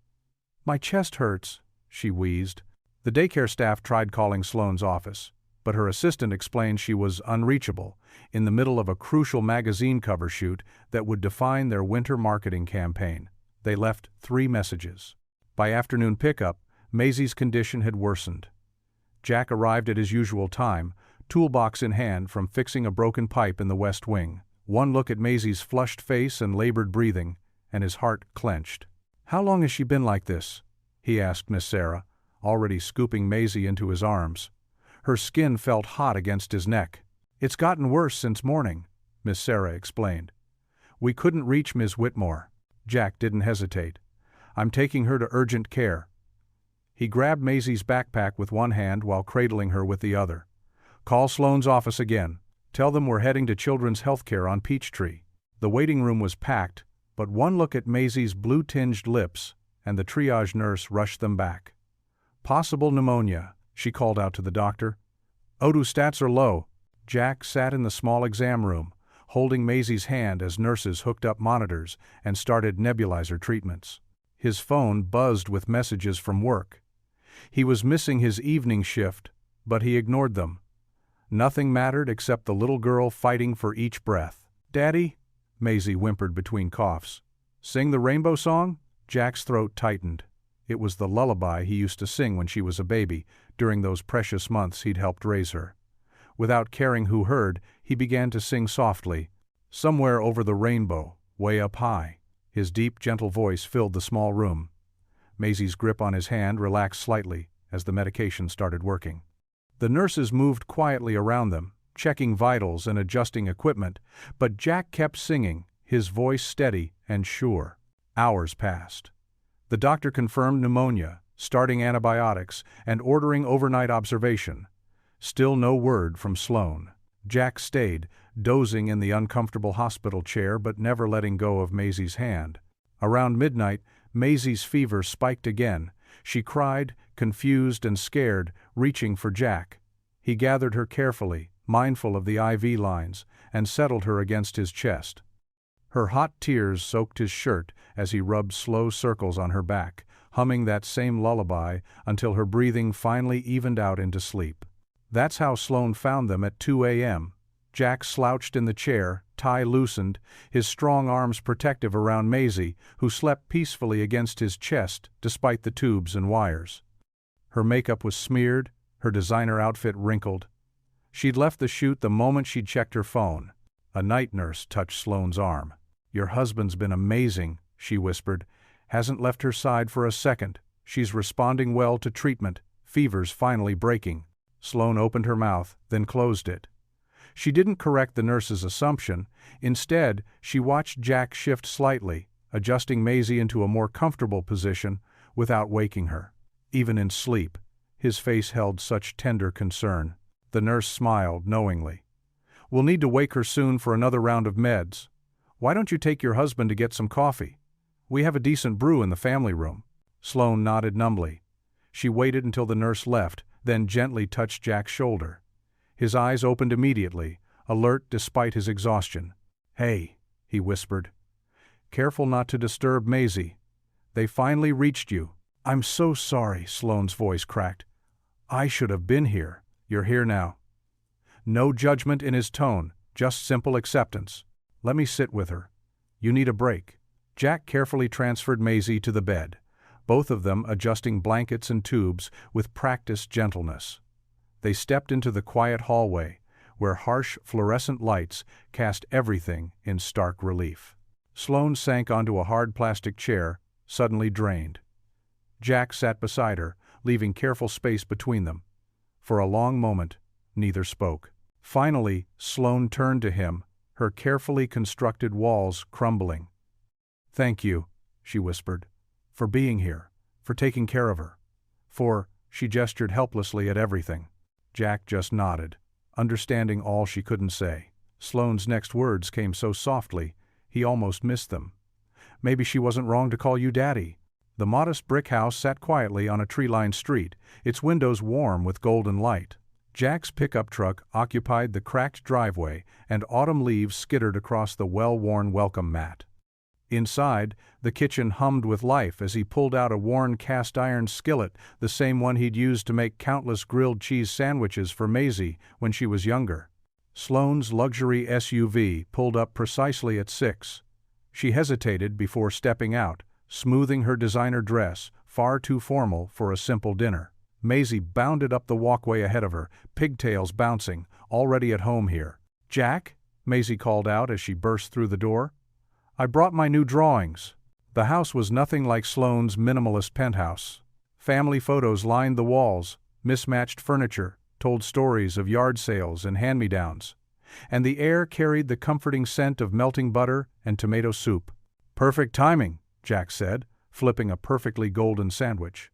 "My chest hurts," she wheezed. The daycare staff tried calling Sloane's office, but her assistant explained she was unreachable, in the middle of a crucial magazine cover shoot that would define their winter marketing campaign. They left 3 messages. By afternoon pickup, Maisie's condition had worsened. Jack arrived at his usual time, toolbox in hand from fixing a broken pipe in the West Wing. One look at Maisie's flushed face and labored breathing, and his heart clenched. "How long has she been like this?" he asked Miss Sarah, already scooping Maisie into his arms. Her skin felt hot against his neck. "It's gotten worse since morning," Miss Sarah explained. "We couldn't reach Ms. Whitmore." Jack didn't hesitate. "I'm taking her to urgent care." He grabbed Maisie's backpack with one hand while cradling her with the other. "Call Sloane's office again. Tell them we're heading to Children's Healthcare on Peachtree." The waiting room was packed, but one look at Maisie's blue-tinged lips, and the triage nurse rushed them back. "Possible pneumonia," she called out to the doctor. "O2 stats are low." Jack sat in the small exam room, holding Maisie's hand as nurses hooked up monitors and started nebulizer treatments. His phone buzzed with messages from work. He was missing his evening shift, but he ignored them. Nothing mattered except the little girl fighting for each breath. "Daddy?" Maisie whimpered between coughs. "Sing the rainbow song?" Jack's throat tightened. It was the lullaby he used to sing when she was a baby, during those precious months he'd helped raise her. Without caring who heard, he began to sing softly, "Somewhere over the rainbow, way up high." His deep, gentle voice filled the small room. Maisie's grip on his hand relaxed slightly as the medication started working. The nurses moved quietly around them, checking vitals and adjusting equipment, but Jack kept singing, his voice steady and sure. Hours passed. The doctor confirmed pneumonia, starting antibiotics, and ordering overnight observation. Still no word from Sloane. Jack stayed, dozing in the uncomfortable hospital chair but never letting go of Maisie's hand. Around midnight, Maisie's fever spiked again. She cried, confused and scared, reaching for Jack. He gathered her carefully, mindful of the IV lines, and settled her against his chest. Her hot tears soaked his shirt as he rubbed slow circles on her back, humming that same lullaby until her breathing finally evened out into sleep. That's how Sloane found them at 2 a.m. Jack slouched in the chair, tie loosened, his strong arms protective around Maisie, who slept peacefully against his chest despite the tubes and wires. Her makeup was smeared, her designer outfit wrinkled. She'd left the shoot the moment she'd checked her phone. A night nurse touched Sloane's arm. "Your husband's been amazing," she whispered. "Hasn't left her side for a second. She's responding well to treatment. Fever's finally breaking." Sloane opened her mouth, then closed it. She didn't correct the nurse's assumption. Instead, she watched Jack shift slightly, adjusting Maisie into a more comfortable position without waking her. Even in sleep, his face held such tender concern. The nurse smiled knowingly. "We'll need to wake her soon for another round of meds. Why don't you take your husband to get some coffee? We have a decent brew in the family room." Sloane nodded numbly. She waited until the nurse left, then gently touched Jack's shoulder. His eyes opened immediately, alert despite his exhaustion. "Hey," he whispered. "Careful not to disturb Maisie. They finally reached you." "I'm so sorry," Sloane's voice cracked. "I should have been here." "You're here now." No judgment in his tone, just simple acceptance. "Let me sit with her. You need a break." Jack carefully transferred Maisie to the bed, both of them adjusting blankets and tubes with practiced gentleness. They stepped into the quiet hallway, where harsh fluorescent lights cast everything in stark relief. Sloane sank onto a hard plastic chair, suddenly drained. Jack sat beside her, leaving careful space between them. For a long moment, neither spoke. Finally, Sloane turned to him, her carefully constructed walls crumbling. "Thank you," she whispered, "for being here, for taking care of her, for—" she gestured helplessly at everything. Jack just nodded, understanding all she couldn't say. Sloane's next words came so softly, he almost missed them. "Maybe she wasn't wrong to call you Daddy." The modest brick house sat quietly on a tree-lined street, its windows warm with golden light. Jack's pickup truck occupied the cracked driveway, and autumn leaves skittered across the well-worn welcome mat. Inside, the kitchen hummed with life as he pulled out a worn cast-iron skillet, the same one he'd used to make countless grilled cheese sandwiches for Maisie when she was younger. Sloane's luxury SUV pulled up precisely at 6. She hesitated before stepping out, smoothing her designer dress, far too formal for a simple dinner. Maisie bounded up the walkway ahead of her, pigtails bouncing, already at home here. "Jack?" Maisie called out as she burst through the door. "I brought my new drawings." The house was nothing like Sloane's minimalist penthouse. Family photos lined the walls, mismatched furniture told stories of yard sales and hand-me-downs, and the air carried the comforting scent of melting butter and tomato soup. "Perfect timing," Jack said, flipping a perfectly golden sandwich.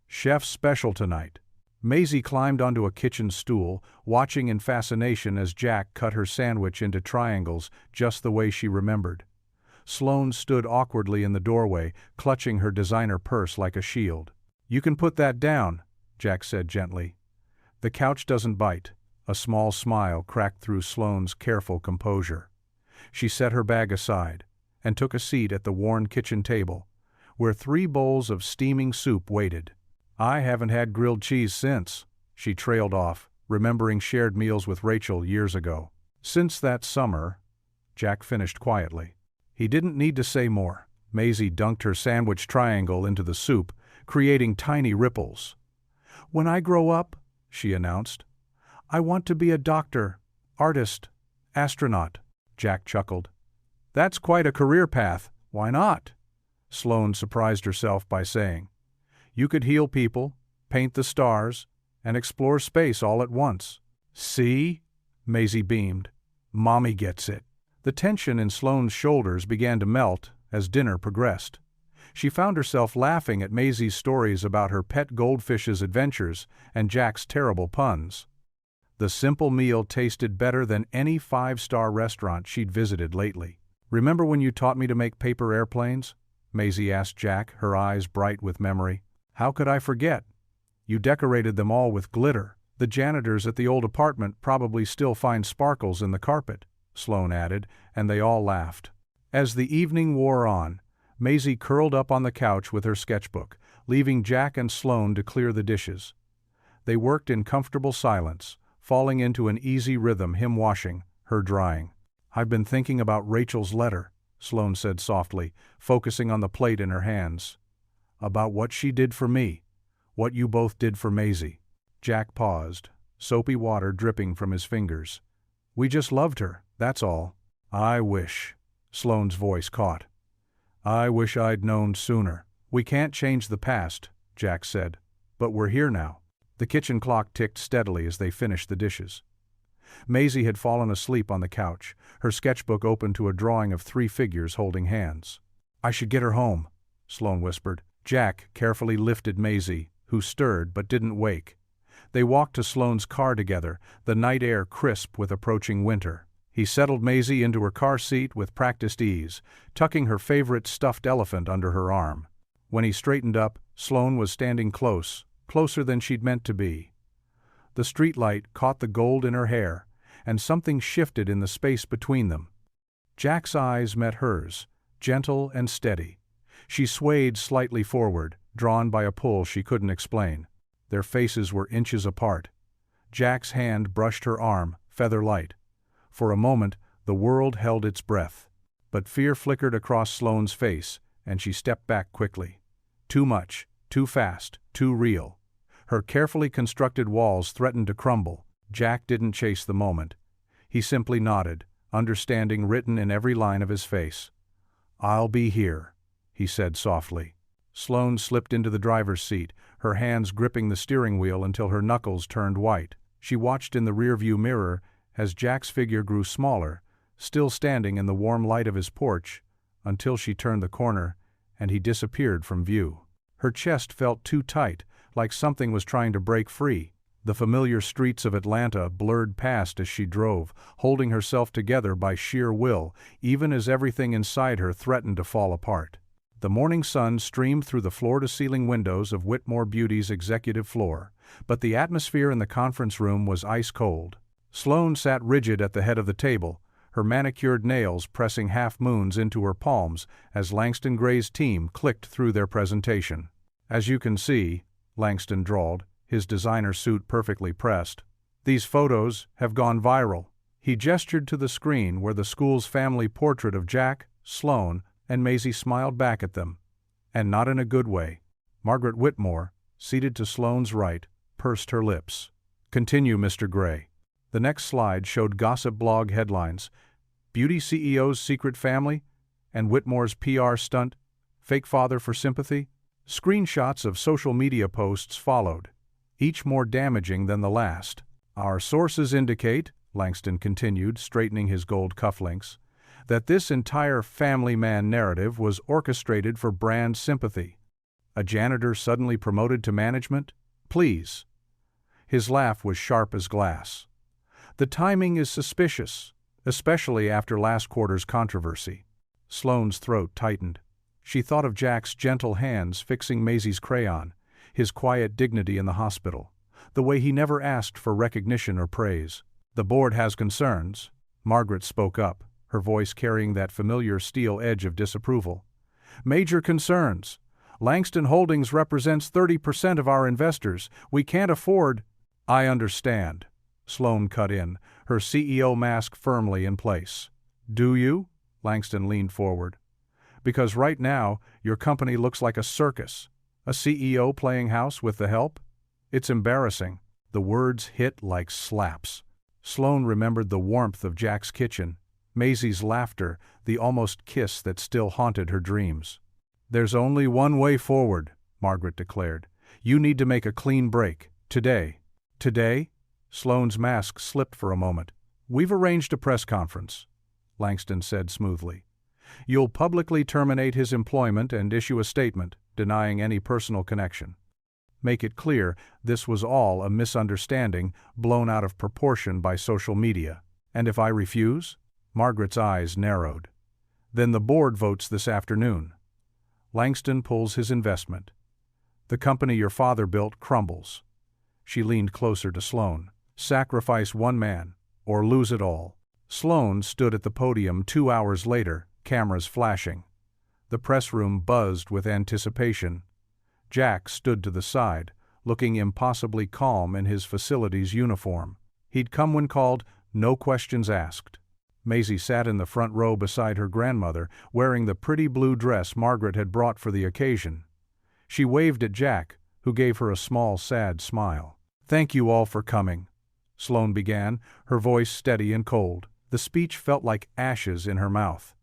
"Chef's special tonight." Maisie climbed onto a kitchen stool, watching in fascination as Jack cut her sandwich into triangles just the way she remembered. Sloane stood awkwardly in the doorway, clutching her designer purse like a shield. "You can put that down," Jack said gently. "The couch doesn't bite." A small smile cracked through Sloane's careful composure. She set her bag aside and took a seat at the worn kitchen table, where 3 bowls of steaming soup waited. "I haven't had grilled cheese since," she trailed off, remembering shared meals with Rachel years ago. "Since that summer," Jack finished quietly. He didn't need to say more. Maisie dunked her sandwich triangle into the soup, creating tiny ripples. "When I grow up," she announced, "I want to be a doctor, artist, astronaut." Jack chuckled. "That's quite a career path. Why not?" Sloane surprised herself by saying. "You could heal people, paint the stars, and explore space all at once." "See?" Maisie beamed. "Mommy gets it." The tension in Sloane's shoulders began to melt as dinner progressed. She found herself laughing at Maisie's stories about her pet goldfish's adventures and Jack's terrible puns. The simple meal tasted better than any 5-star restaurant she'd visited lately. "Remember when you taught me to make paper airplanes?" Maisie asked Jack, her eyes bright with memory. "How could I forget? You decorated them all with glitter. The janitors at the old apartment probably still find sparkles in the carpet," Sloane added, and they all laughed. As the evening wore on, Maisie curled up on the couch with her sketchbook, leaving Jack and Sloane to clear the dishes. They worked in comfortable silence, falling into an easy rhythm, him washing, her drying. "I've been thinking about Rachel's letter," Sloane said softly, focusing on the plate in her hands. "About what she did for me, what you both did for Maisie." Jack paused, soapy water dripping from his fingers. "We just loved her, that's all." "I wish," Sloane's voice caught. "I wish I'd known sooner." "We can't change the past," Jack said, "but we're here now." The kitchen clock ticked steadily as they finished the dishes. Maisie had fallen asleep on the couch, her sketchbook open to a drawing of 3 figures holding hands. "I should get her home," Sloane whispered. Jack carefully lifted Maisie, who stirred but didn't wake. They walked to Sloane's car together, the night air crisp with approaching winter. He settled Maisie into her car seat with practiced ease, tucking her favorite stuffed elephant under her arm. When he straightened up, Sloane was standing closer than she'd meant to be. The streetlight caught the gold in her hair, and something shifted in the space between them. Jack's eyes met hers, gentle and steady. She swayed slightly forward, drawn by a pull she couldn't explain. Their faces were inches apart. Jack's hand brushed her arm, feather light. For a moment, the world held its breath. But fear flickered across Sloane's face, and she stepped back quickly. Too much, too fast, too real. Her carefully constructed walls threatened to crumble. Jack didn't chase the moment. He simply nodded, understanding written in every line of his face. "I'll be here," he said softly. Sloane slipped into the driver's seat, her hands gripping the steering wheel until her knuckles turned white. She watched in the rearview mirror as Jack's figure grew smaller, still standing in the warm light of his porch, until she turned the corner and he disappeared from view. Her chest felt too tight, like something was trying to break free. The familiar streets of Atlanta blurred past as she drove, holding herself together by sheer will, even as everything inside her threatened to fall apart. The morning sun streamed through the floor-to-ceiling windows of Whitmore Beauty's executive floor, but the atmosphere in the conference room was ice-cold. Sloane sat rigid at the head of the table, her manicured nails pressing half-moons into her palms as Langston Gray's team clicked through their presentation. "As you can see," Langston drawled, his designer suit perfectly pressed, "these photos have gone viral." He gestured to the screen where the school's family portrait of Jack, Sloane, and Maisie smiled back at them. And not in a good way. Margaret Whitmore, seated to Sloane's right, pursed her lips. "Continue, Mr. Gray." The next slide showed gossip blog headlines: "Beauty CEO's secret family," and "Whitmore's PR stunt, fake father for sympathy." Screenshots of social media posts followed, each more damaging than the last. "Our sources indicate," Langston continued, straightening his gold cufflinks, "that this entire family man narrative was orchestrated for brand sympathy. A janitor suddenly promoted to management? Please." His laugh was sharp as glass. "The timing is suspicious, especially after last quarter's controversy." Sloane's throat tightened. She thought of Jack's gentle hands fixing Maisie's crayon, his quiet dignity in the hospital, the way he never asked for recognition or praise. "The board has concerns," Margaret spoke up, her voice carrying that familiar steel edge of disapproval. "Major concerns. Langston Holdings represents 30% of our investors. We can't afford—" "I understand," Sloane cut in, her CEO mask firmly in place. "Do you?" Langston leaned forward. "Because right now, your company looks like a circus. A CEO playing house with the help? It's embarrassing." The words hit like slaps. Sloane remembered the warmth of Jack's kitchen, Maisie's laughter, the almost kiss that still haunted her dreams. "There's only one way forward," Margaret declared. "You need to make a clean break. Today." "Today?" Sloane's mask slipped for a moment. "We've arranged a press conference," Langston said smoothly. "You'll publicly terminate his employment and issue a statement, denying any personal connection. Make it clear this was all a misunderstanding blown out of proportion by social media. And if I refuse?" Margaret's eyes narrowed. "Then the board votes this afternoon. Langston pulls his investment. The company your father built crumbles." She leaned closer to Sloane. "Sacrifice one man, or lose it all." Sloane stood at the podium 2 hours later, cameras flashing. The press room buzzed with anticipation. Jack stood to the side, looking impossibly calm in his facility's uniform. He'd come when called, no questions asked. Maisie sat in the front row beside her grandmother, wearing the pretty blue dress Margaret had brought for the occasion. She waved at Jack, who gave her a small, sad smile. "Thank you all for coming," Sloane began, her voice steady and cold. The speech felt like ashes in her mouth.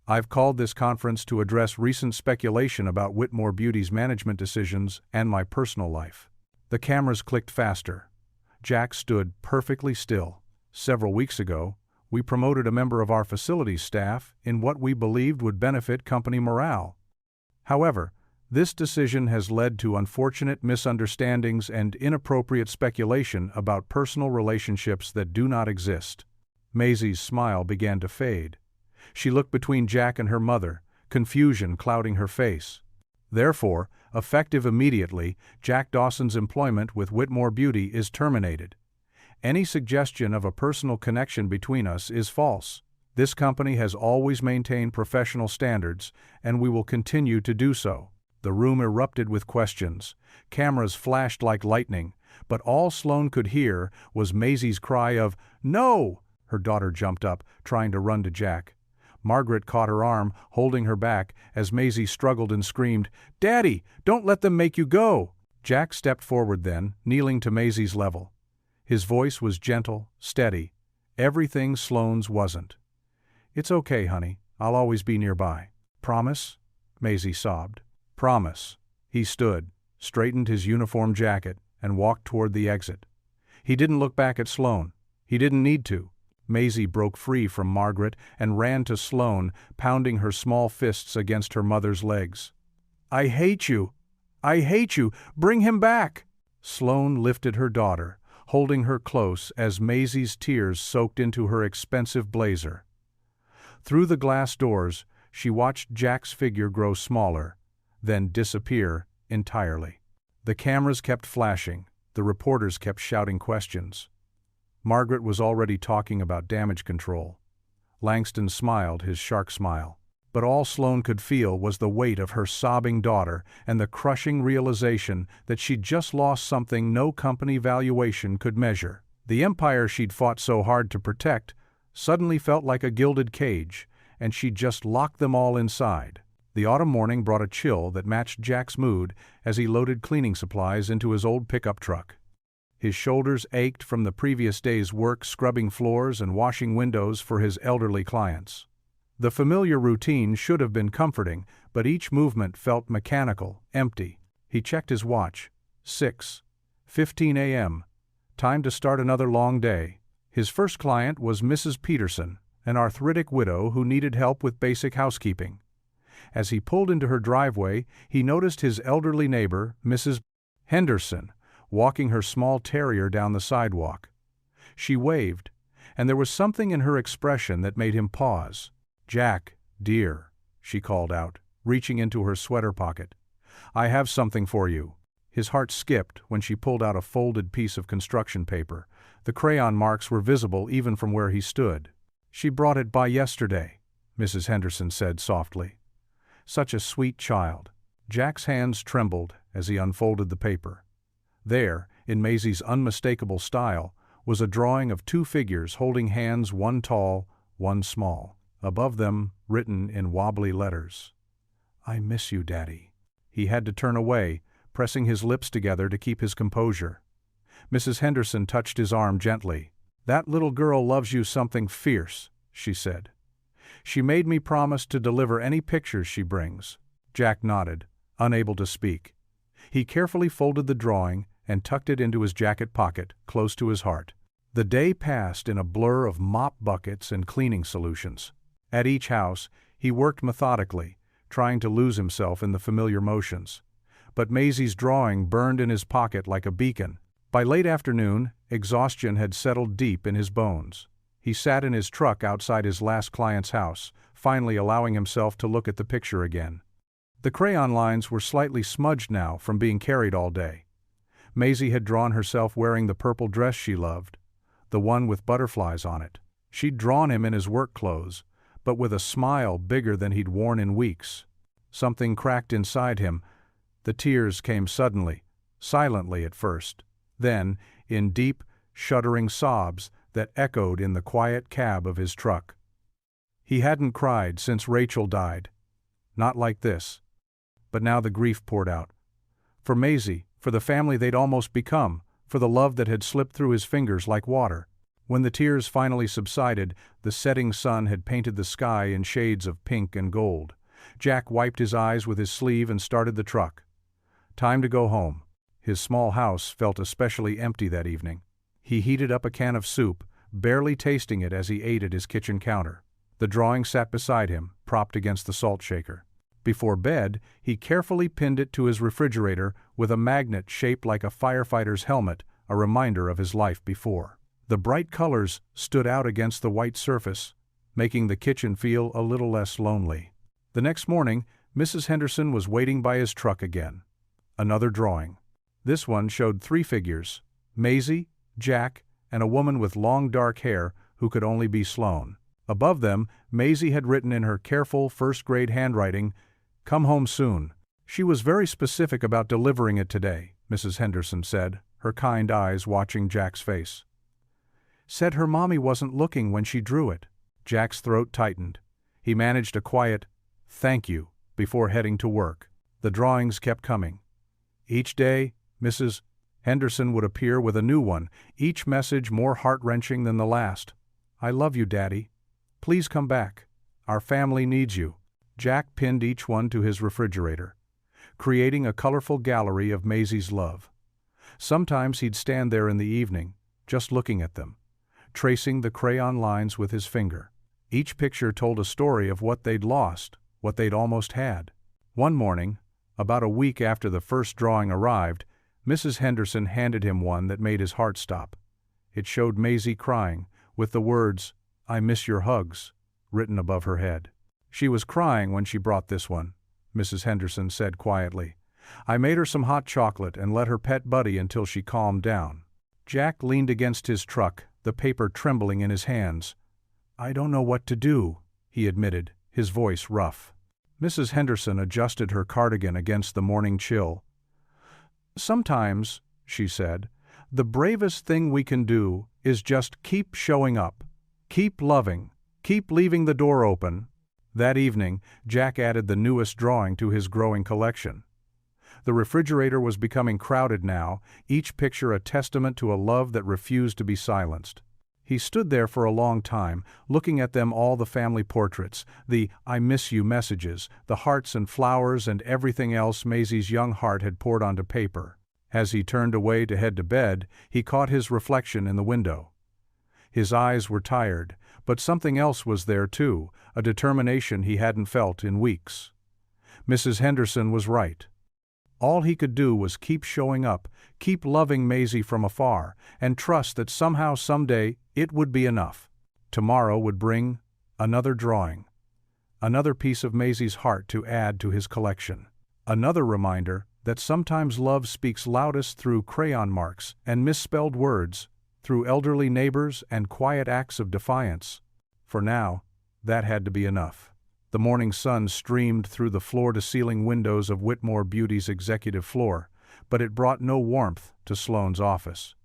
"I've called this conference to address recent speculation about Whitmore Beauty's management decisions and my personal life." The cameras clicked faster. Jack stood perfectly still, Several weeks ago, we promoted a member of our facilities staff in what we believed would benefit company morale. However, this decision has led to unfortunate misunderstandings and inappropriate speculation about personal relationships that do not exist. Maisie's smile began to fade. She looked between Jack and her mother, confusion clouding her face. Therefore, effective immediately, Jack Dawson's employment with Whitmore Beauty is terminated. Any suggestion of a personal connection between us is false. This company has always maintained professional standards, and we will continue to do so. The room erupted with questions. Cameras flashed like lightning, but all Sloane could hear was Maisie's cry of, "No!" Her daughter jumped up, trying to run to Jack. Margaret caught her arm, holding her back, as Maisie struggled and screamed, "Daddy, don't let them make you go!" Jack stepped forward then, kneeling to Maisie's level. His voice was gentle, steady. Everything Sloane's wasn't. "It's okay, honey. I'll always be nearby." "Promise?" Maisie sobbed. "Promise." He stood, straightened his uniform jacket, and walked toward the exit. He didn't look back at Sloane. He didn't need to. Maisie broke free from Margaret and ran to Sloane, pounding her small fists against her mother's legs. "I hate you! I hate you! Bring him back!" Sloane lifted her daughter, holding her close as Maisie's tears soaked into her expensive blazer. Through the glass doors, she watched Jack's figure grow smaller, then disappear entirely. The cameras kept flashing, the reporters kept shouting questions. Margaret was already talking about damage control. Langston smiled his shark smile. But all Sloane could feel was the weight of her sobbing daughter and the crushing realization that she'd just lost something no company valuation could measure. The empire she'd fought so hard to protect suddenly felt like a gilded cage, and she'd just locked them all inside. The autumn morning brought a chill that matched Jack's mood as he loaded cleaning supplies into his old pickup truck. His shoulders ached from the previous day's work scrubbing floors and washing windows for his elderly clients. The familiar routine should have been comforting, but each movement felt mechanical, empty. He checked his watch. 6:15 a.m. Time to start another long day. His first client was Mrs. Peterson, an arthritic widow who needed help with basic housekeeping. As he pulled into her driveway, he noticed his elderly neighbor, Mrs. Henderson, walking her small terrier down the sidewalk. She waved, and there was something in her expression that made him pause. "Jack, dear," she called out, reaching into her sweater pocket. "I have something for you." His heart skipped when she pulled out a folded piece of construction paper. The crayon marks were visible even from where he stood. "She brought it by yesterday," Mrs. Henderson said softly. "Such a sweet child." Jack's hands trembled as he unfolded the paper. There, in Maisie's unmistakable style, was a drawing of two figures holding hands, one tall, one small. Above them, written in wobbly letters, "I miss you, Daddy." He had to turn away, pressing his lips together to keep his composure. Mrs. Henderson touched his arm gently. "That little girl loves you something fierce," she said. "She made me promise to deliver any pictures she brings." Jack nodded, unable to speak. He carefully folded the drawing and tucked it into his jacket pocket, close to his heart. The day passed in a blur of mop buckets and cleaning solutions. At each house, he worked methodically, trying to lose himself in the familiar motions. But Maisie's drawing burned in his pocket like a beacon. By late afternoon, exhaustion had settled deep in his bones. He sat in his truck outside his last client's house, finally allowing himself to look at the picture again. The crayon lines were slightly smudged now from being carried all day. Maisie had drawn herself wearing the purple dress she loved, the one with butterflies on it. She'd drawn him in his work clothes, but with a smile bigger than he'd worn in weeks. Something cracked inside him. The tears came suddenly, silently at first, then in deep, shuddering sobs that echoed in the quiet cab of his truck. He hadn't cried since Rachel died. Not like this. But now the grief poured out. For Maisie, for the family they'd almost become, for the love that had slipped through his fingers like water. When the tears finally subsided, the setting sun had painted the sky in shades of pink and gold. Jack wiped his eyes with his sleeve and started the truck. Time to go home. His small house felt especially empty that evening. He heated up a can of soup, barely tasting it as he ate at his kitchen counter. The drawing sat beside him, propped against the salt shaker. Before bed, he carefully pinned it to his refrigerator with a magnet shaped like a firefighter's helmet, a reminder of his life before. The bright colors stood out against the white surface, making the kitchen feel a little less lonely. The next morning, Mrs. Henderson was waiting by his truck again. Another drawing. This one showed 3 figures: Maisie, Jack, and a woman with long dark hair who could only be Sloane. Above them, Maisie had written in her careful first-grade handwriting, "Come home soon." She was very specific about delivering it today, Mrs. Henderson said, her kind eyes watching Jack's face. Said her mommy wasn't looking when she drew it. Jack's throat tightened. He managed a quiet, "Thank you," before heading to work. The drawings kept coming. Each day, Mrs. Henderson would appear with a new one, each message more heart-wrenching than the last. "I love you, Daddy. Please come back. Our family needs you." Jack pinned each one to his refrigerator, creating a colorful gallery of Maisie's love. Sometimes he'd stand there in the evening, just looking at them, tracing the crayon lines with his finger. Each picture told a story of what they'd lost, what they'd almost had. One morning, about a week after the first drawing arrived, Mrs. Henderson handed him one that made his heart stop. It showed Maisie crying, with the words, "I miss your hugs," written above her head. "She was crying when she brought this one," Mrs. Henderson said quietly. "I made her some hot chocolate and let her pet Buddy until she calmed down." Jack leaned against his truck, the paper trembling in his hands. "I don't know what to do," he admitted, his voice rough. Mrs. Henderson adjusted her cardigan against the morning chill. "Sometimes," she said, "the bravest thing we can do is just keep showing up, keep loving, keep leaving the door open." That evening, Jack added the newest drawing to his growing collection. The refrigerator was becoming crowded now, each picture a testament to a love that refused to be silenced. He stood there for a long time, looking at them, all the family portraits, the "I miss you" messages, the hearts and flowers and everything else Maisie's young heart had poured onto paper. As he turned away to head to bed, he caught his reflection in the window. His eyes were tired, but something else was there too, a determination he hadn't felt in weeks. Mrs. Henderson was right. All he could do was keep showing up, keep loving Maisie from afar, and trust that somehow, someday, it would be enough. Tomorrow would bring another drawing, another piece of Maisie's heart to add to his collection, another reminder that sometimes love speaks loudest through crayon marks and misspelled words, through elderly neighbors and quiet acts of defiance. For now, that had to be enough. The morning sun streamed through the floor-to-ceiling windows of Whitmore Beauty's executive floor, but it brought no warmth to Sloane's office.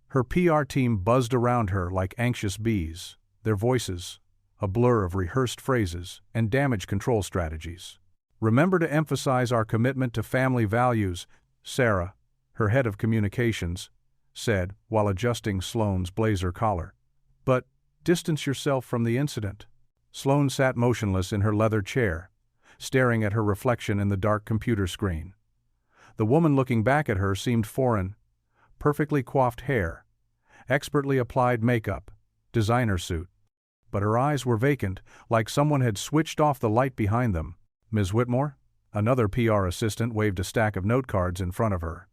Her PR team buzzed around her like anxious bees, their voices a blur of rehearsed phrases and damage control strategies. "Remember to emphasize our commitment to family values," Sarah, her head of communications, said while adjusting Sloane's blazer collar. "But distance yourself from the incident." Sloane sat motionless in her leather chair, staring at her reflection in the dark computer screen. The woman looking back at her seemed foreign. Perfectly coiffed hair, expertly applied makeup, designer suit. But her eyes were vacant, like someone had switched off the light behind them. "Ms. Whitmore?" Another PR assistant waved a stack of note cards in front of her.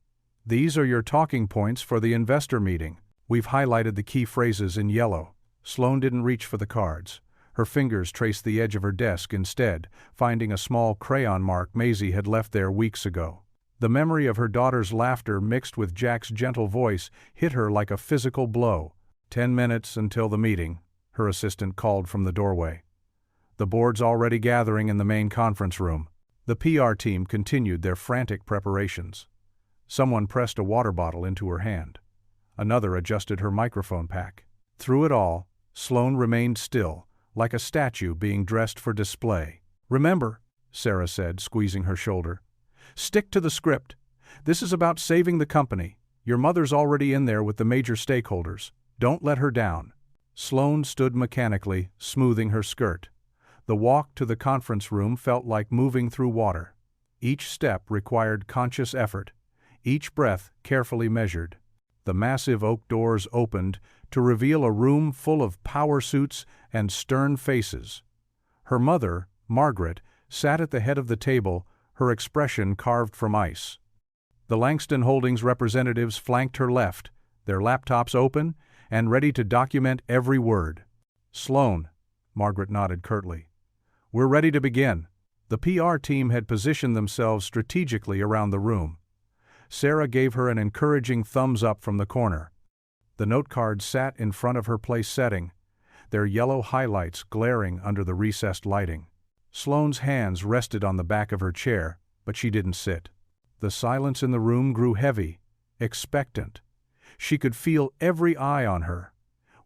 "These are your talking points for the investor meeting. We've highlighted the key phrases in yellow." Sloane didn't reach for the cards. Her fingers traced the edge of her desk instead, finding a small crayon mark Maisie had left there weeks ago. The memory of her daughter's laughter mixed with Jack's gentle voice hit her like a physical blow. 10 minutes until the meeting," her assistant called from the doorway. "The board's already gathering in the main conference room." The PR team continued their frantic preparations. Someone pressed a water bottle into her hand. Another adjusted her microphone pack. Through it all, Sloane remained still, like a statue being dressed for display. "Remember," Sarah said, squeezing her shoulder, "stick to the script. This is about saving the company. Your mother's already in there with the major stakeholders. Don't let her down." Sloane stood mechanically, smoothing her skirt. The walk to the conference room felt like moving through water. Each step required conscious effort, each breath carefully measured. The massive oak doors opened to reveal a room full of power suits and stern faces. Her mother, Margaret, sat at the head of the table, her expression carved from ice. The Langston Holdings representatives flanked her left, their laptops open and ready to document every word. "Sloan," Margaret nodded curtly. "We're ready to begin." The PR team had positioned themselves strategically around the room. Sarah gave her an encouraging thumbs up from the corner. The note cards sat in front of her place setting, their yellow highlights glaring under the recessed lighting. Sloane's hands rested on the back of her chair, but she didn't sit. The silence in the room grew heavy, expectant. She could feel every eye on her,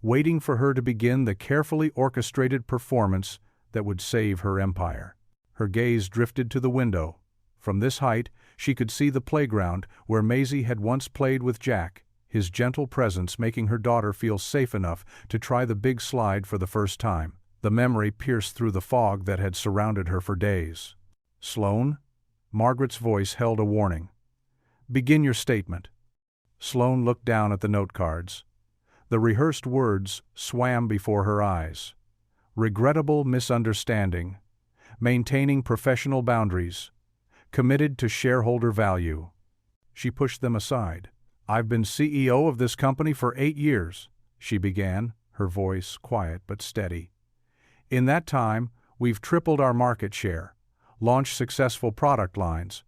waiting for her to begin the carefully orchestrated performance that would save her empire. Her gaze drifted to the window. From this height, she could see the playground where Maisie had once played with Jack, his gentle presence making her daughter feel safe enough to try the big slide for the first time. The memory pierced through the fog that had surrounded her for days. "Sloan?" Margaret's voice held a warning. "Begin your statement." Sloan looked down at the note cards. The rehearsed words swam before her eyes. Regrettable misunderstanding. Maintaining professional boundaries. Committed to shareholder value. She pushed them aside. "I've been CEO of this company for 8 years, she began, her voice quiet but steady. "In that time, we've tripled our market share, launched successful product lines,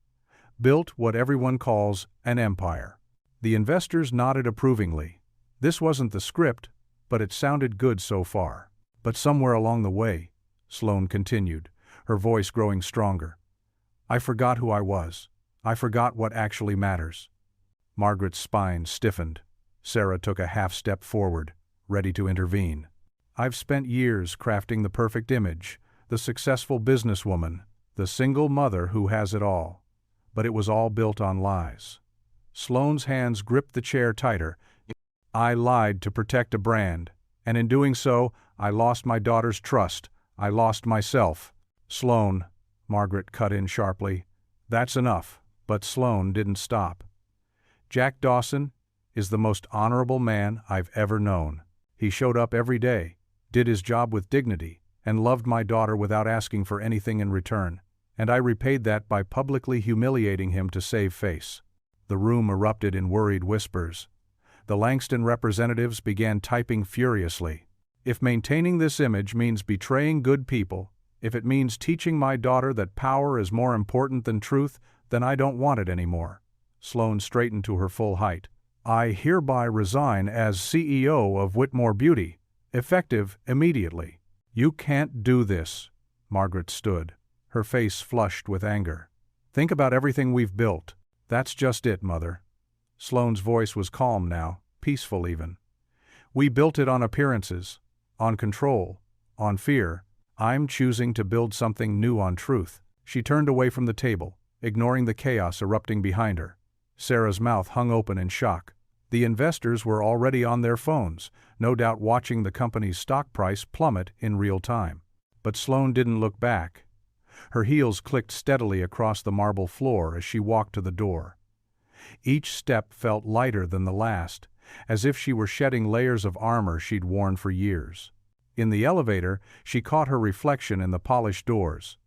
built what everyone calls an empire." The investors nodded approvingly. This wasn't the script, but it sounded good so far. "But somewhere along the way," Sloan continued, her voice growing stronger, "I forgot who I was. I forgot what actually matters." Margaret's spine stiffened. Sarah took a half step forward, ready to intervene. "I've spent years crafting the perfect image, the successful businesswoman, the single mother who has it all. But it was all built on lies." Sloane's hands gripped the chair tighter. "I lied to protect a brand, and in doing so, I lost my daughter's trust. I lost myself." "Sloan," Margaret cut in sharply, "that's enough." But Sloan didn't stop. "Jack Dawson is the most honorable man I've ever known. He showed up every day, did his job with dignity, and loved my daughter without asking for anything in return. And I repaid that by publicly humiliating him to save face." The room erupted in worried whispers. The Langston representatives began typing furiously. "If maintaining this image means betraying good people, if it means teaching my daughter that power is more important than truth, then I don't want it anymore." Sloan straightened to her full height. "I hereby resign as CEO of Whitmore Beauty, effective immediately." "You can't do this." Margaret stood, her face flushed with anger. "Think about everything we've built." "That's just it, Mother." Sloane's voice was calm now, peaceful even. "We built it on appearances, on control, on fear. I'm choosing to build something new on truth." She turned away from the table, ignoring the chaos erupting behind her. Sarah's mouth hung open in shock. The investors were already on their phones, no doubt watching the company's stock price plummet in real time. But Sloan didn't look back. Her heels clicked steadily across the marble floor as she walked to the door. Each step felt lighter than the last, as if she were shedding layers of armor she'd worn for years. In the elevator, she caught her reflection in the polished doors.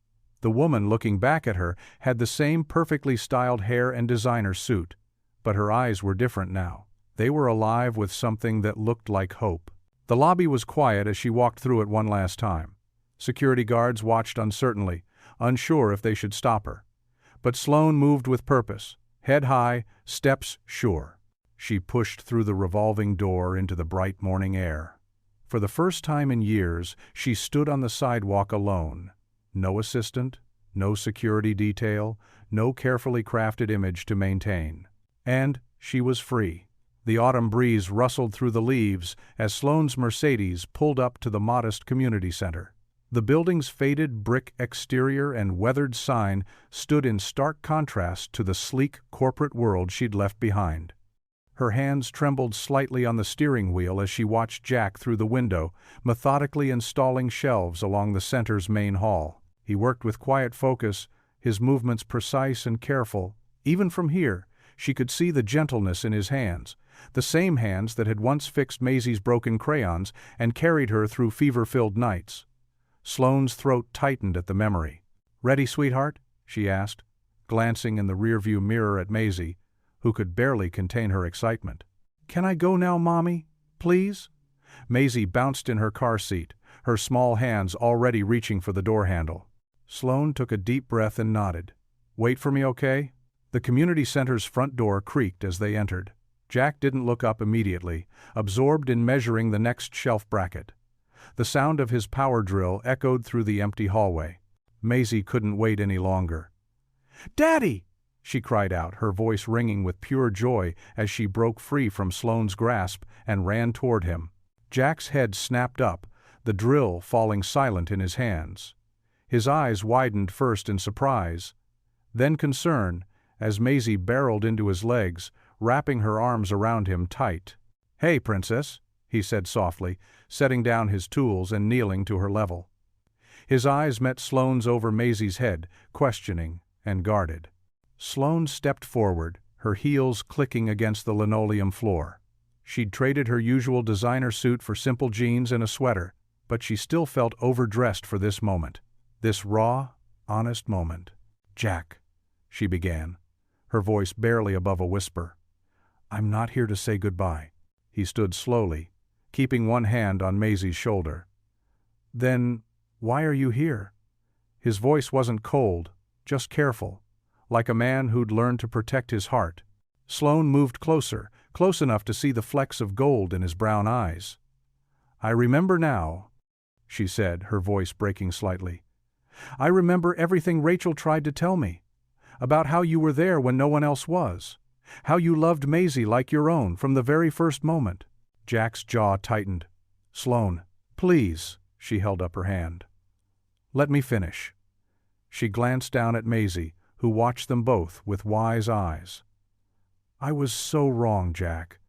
The woman looking back at her had the same perfectly styled hair and designer suit, but her eyes were different now. They were alive with something that looked like hope. The lobby was quiet as she walked through it one last time. Security guards watched uncertainly, unsure if they should stop her. But Sloan moved with purpose, head high, steps sure. She pushed through the revolving door into the bright morning air. For the first time in years, she stood on the sidewalk alone. No assistant, no security detail, no carefully crafted image to maintain. And she was free. The autumn breeze rustled through the leaves as Sloane's Mercedes pulled up to the modest community center. The building's faded brick exterior and weathered sign stood in stark contrast to the sleek corporate world she'd left behind. Her hands trembled slightly on the steering wheel as she watched Jack through the window, methodically installing shelves along the center's main hall. He worked with quiet focus, his movements precise and careful. Even from here, she could see the gentleness in his hands, The same hands that had once fixed Maisie's broken crayons and carried her through fever-filled nights. Sloane's throat tightened at the memory. "Ready, sweetheart?" she asked, glancing in the rearview mirror at Maisie, who could barely contain her excitement. "Can I go now, Mommy? Please?" Maisie bounced in her car seat, her small hands already reaching for the door handle. Sloane took a deep breath and nodded. "Wait for me, okay?" The community center's front door creaked as they entered. Jack didn't look up immediately, absorbed in measuring the next shelf bracket. The sound of his power drill echoed through the empty hallway. Maisie couldn't wait any longer. "Daddy!" she cried out, her voice ringing with pure joy as she broke free from Sloane's grasp and ran toward him. Jack's head snapped up, the drill falling silent in his hands. His eyes widened first in surprise, then concern, as Maisie barreled into his legs, wrapping her arms around him tight. "Hey, Princess," he said softly, setting down his tools and kneeling to her level. His eyes met Sloane's over Maisie's head, questioning and guarded. Sloane stepped forward, her heels clicking against the linoleum floor. She'd traded her usual designer suit for simple jeans and a sweater, but she still felt overdressed for this moment. This raw, honest moment. "Jack," she began, her voice barely above a whisper. "I'm not here to say goodbye." He stood slowly, keeping one hand on Maisie's shoulder. "Then, why are you here?" His voice wasn't cold, just careful, like a man who'd learned to protect his heart. Sloane moved closer, close enough to see the flecks of gold in his brown eyes. "I remember now," she said, her voice breaking slightly. "I remember everything Rachel tried to tell me. About how you were there when no one else was. How you loved Maisie like your own from the very first moment." Jack's jaw tightened. "Sloane, please," she held up her hand. "Let me finish." She glanced down at Maisie, who watched them both with wise eyes. "I was so wrong, Jack.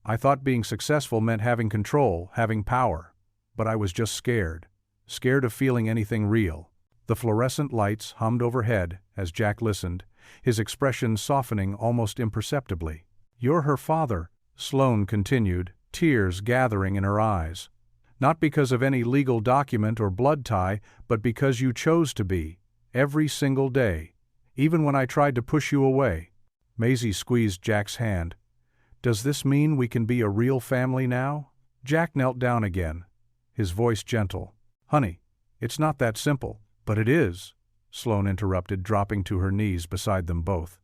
I thought being successful meant having control, having power. But I was just scared. Scared of feeling anything real." The fluorescent lights hummed overhead as Jack listened, his expression softening almost imperceptibly. "You're her father," Sloane continued, tears gathering in her eyes. "Not because of any legal document or blood tie, but because you chose to be, every single day, even when I tried to push you away." Maisie squeezed Jack's hand. "Does this mean we can be a real family now?" Jack knelt down again, his voice gentle. "Honey, it's not that simple." "But it is," Sloane interrupted, dropping to her knees beside them both.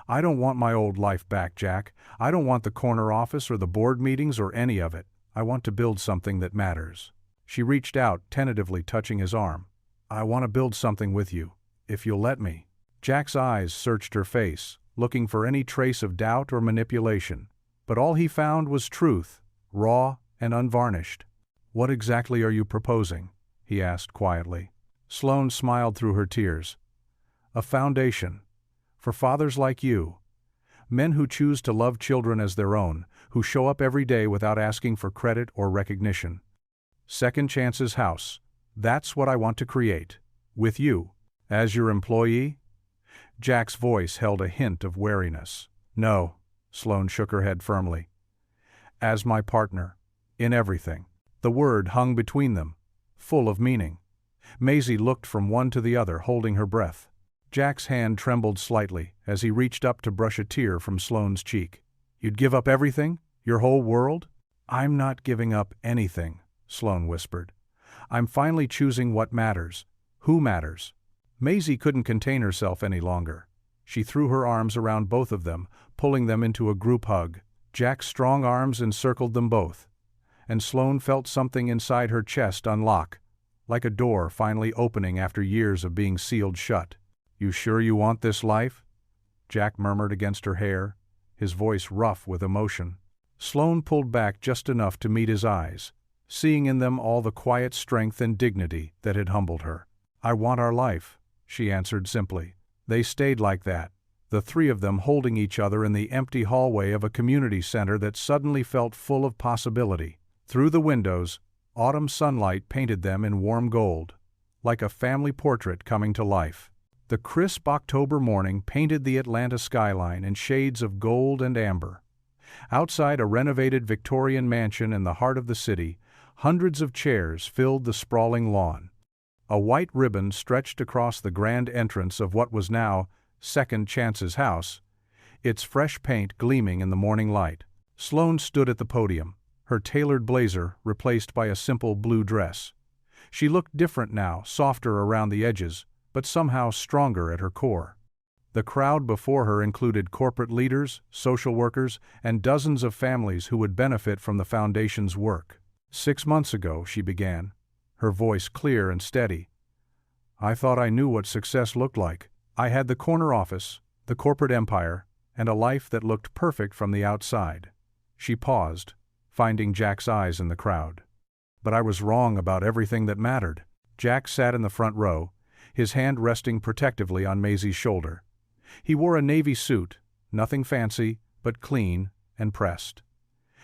"I don't want my old life back, Jack. I don't want the corner office or the board meetings or any of it. I want to build something that matters." She reached out, tentatively touching his arm. "I want to build something with you, if you'll let me." Jack's eyes searched her face, looking for any trace of doubt or manipulation, but all he found was truth, raw and unvarnished. "What exactly are you proposing?" he asked quietly. Sloane smiled through her tears. "A foundation. For fathers like you. Men who choose to love children as their own, who show up every day without asking for credit or recognition. Second Chance's house. That's what I want to create. With you. As your employee?" Jack's voice held a hint of wariness. "No," Sloane shook her head firmly. "As my partner. In everything." The word hung between them, full of meaning. Maisie looked from one to the other, holding her breath. Jack's hand trembled slightly as he reached up to brush a tear from Sloane's cheek. "You'd give up everything? Your whole world?" "I'm not giving up anything," Sloane whispered. "I'm finally choosing what matters, who matters." Maisie couldn't contain herself any longer. She threw her arms around both of them, pulling them into a group hug. Jack's strong arms encircled them both, and Sloane felt something inside her chest unlock, like a door finally opening after years of being sealed shut. "You sure you want this life?" Jack murmured against her hair, his voice rough with emotion. Sloane pulled back just enough to meet his eyes, seeing in them all the quiet strength and dignity that had humbled her. "I want our life," she answered simply. They stayed like that, the three of them holding each other in the empty hallway of a community center that suddenly felt full of possibility. Through the windows, autumn sunlight painted them in warm gold, like a family portrait coming to life. The crisp October morning painted the Atlanta skyline in shades of gold and amber. Outside a renovated Victorian mansion in the heart of the city, hundreds of chairs filled the sprawling lawn. A white ribbon stretched across the grand entrance of what was now Second Chance's house, its fresh paint gleaming in the morning light. Sloane stood at the podium, her tailored blazer replaced by a simple blue dress. She looked different now, softer around the edges, but somehow stronger at her core. The crowd before her included corporate leaders, social workers, and dozens of families who would benefit from the foundation's work. 6 months ago, she began, her voice clear and steady. I thought I knew what success looked like. I had the corner office, the corporate empire, and a life that looked perfect from the outside. She paused, finding Jack's eyes in the crowd. But I was wrong about everything that mattered. Jack sat in the front row, his hand resting protectively on Maisie's shoulder. He wore a navy suit, nothing fancy, but clean and pressed.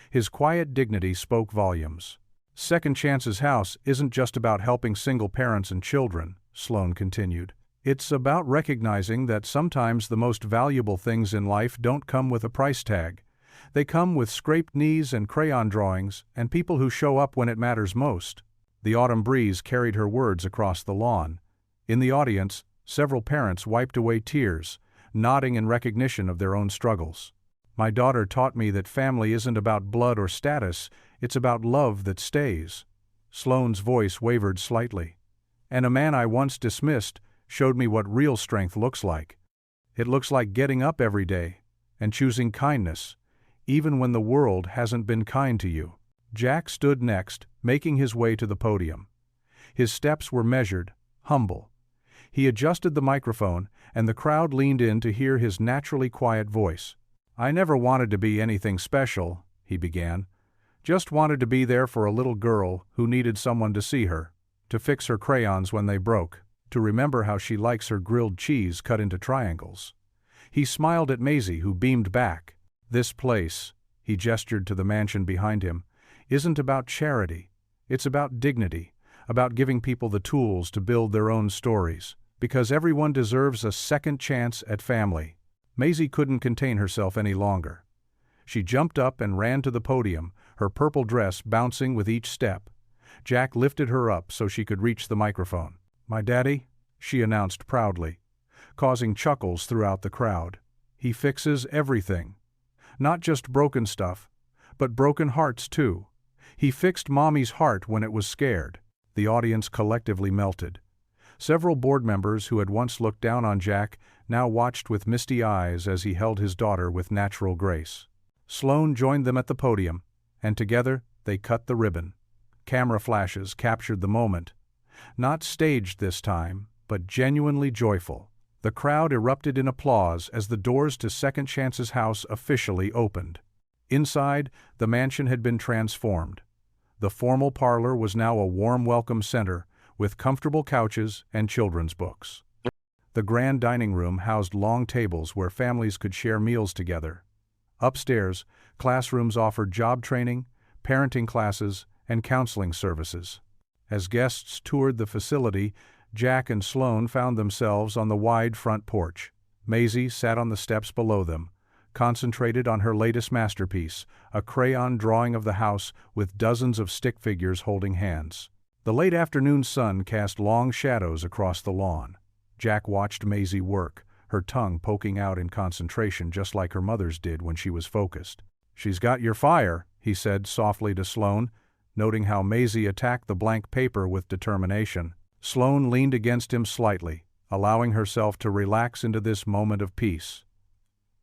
His quiet dignity spoke volumes. Second Chance's house isn't just about helping single parents and children, Sloane continued. It's about recognizing that sometimes the most valuable things in life don't come with a price tag. They come with scraped knees and crayon drawings and people who show up when it matters most. The autumn breeze carried her words across the lawn. In the audience, several parents wiped away tears, nodding in recognition of their own struggles. My daughter taught me that family isn't about blood or status, it's about love that stays. Sloane's voice wavered slightly. And a man I once dismissed showed me what real strength looks like. It looks like getting up every day and choosing kindness, even when the world hasn't been kind to you. Jack stood next, making his way to the podium. His steps were measured, humble. He adjusted the microphone, and the crowd leaned in to hear his naturally quiet voice. I never wanted to be anything special, he began. Just wanted to be there for a little girl who needed someone to see her, to fix her crayons when they broke, to remember how she likes her grilled cheese cut into triangles. He smiled at Maisie, who beamed back. This place, he gestured to the mansion behind him, isn't about charity. It's about dignity, about giving people the tools to build their own stories, because everyone deserves a second chance at family. Maisie couldn't contain herself any longer. She jumped up and ran to the podium, her purple dress bouncing with each step. Jack lifted her up so she could reach the microphone. My daddy, she announced proudly, causing chuckles throughout the crowd. He fixes everything. Not just broken stuff, but broken hearts too. He fixed Mommy's heart when it was scared. The audience collectively melted. Several board members who had once looked down on Jack now watched with misty eyes as he held his daughter with natural grace. Sloane joined them at the podium, and together they cut the ribbon. Camera flashes captured the moment. Not staged this time, but genuinely joyful. The crowd erupted in applause as the doors to Second Chance's house officially opened. Inside, the mansion had been transformed. The formal parlor was now a warm welcome center, with comfortable couches and children's books. The grand dining room housed long tables where families could share meals together. Upstairs, classrooms offered job training, parenting classes, and counseling services. As guests toured the facility, Jack and Sloane found themselves on the wide front porch. Maisie sat on the steps below them, concentrated on her latest masterpiece, a crayon drawing of the house with dozens of stick figures holding hands. The late afternoon sun cast long shadows across the lawn. Jack watched Maisie work, her tongue poking out in concentration just like her mother's did when she was focused. She's got your fire, he said softly to Sloane, noting how Maisie attacked the blank paper with determination. Sloane leaned against him slightly, allowing herself to relax into this moment of peace.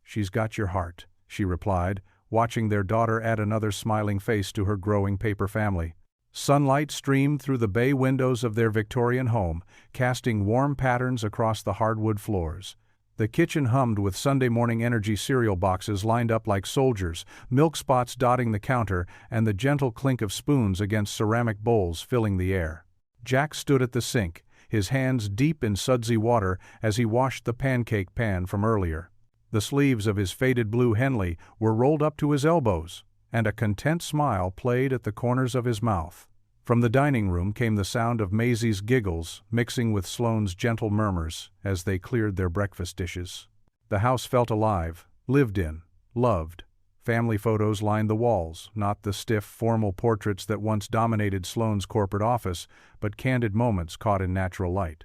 She's got your heart, she replied, watching their daughter add another smiling face to her growing paper family. Sunlight streamed through the bay windows of their Victorian home, casting warm patterns across the hardwood floors. The kitchen hummed with Sunday morning energy cereal boxes lined up like soldiers, milk spots dotting the counter, and the gentle clink of spoons against ceramic bowls filling the air. Jack stood at the sink, his hands deep in sudsy water as he washed the pancake pan from earlier. The sleeves of his faded blue Henley were rolled up to his elbows, and a content smile played at the corners of his mouth. From the dining room came the sound of Maisie's giggles mixing with Sloane's gentle murmurs as they cleared their breakfast dishes. The house felt alive, lived in, loved. Family photos lined the walls, not the stiff, formal portraits that once dominated Sloane's corporate office, but candid moments caught in natural light.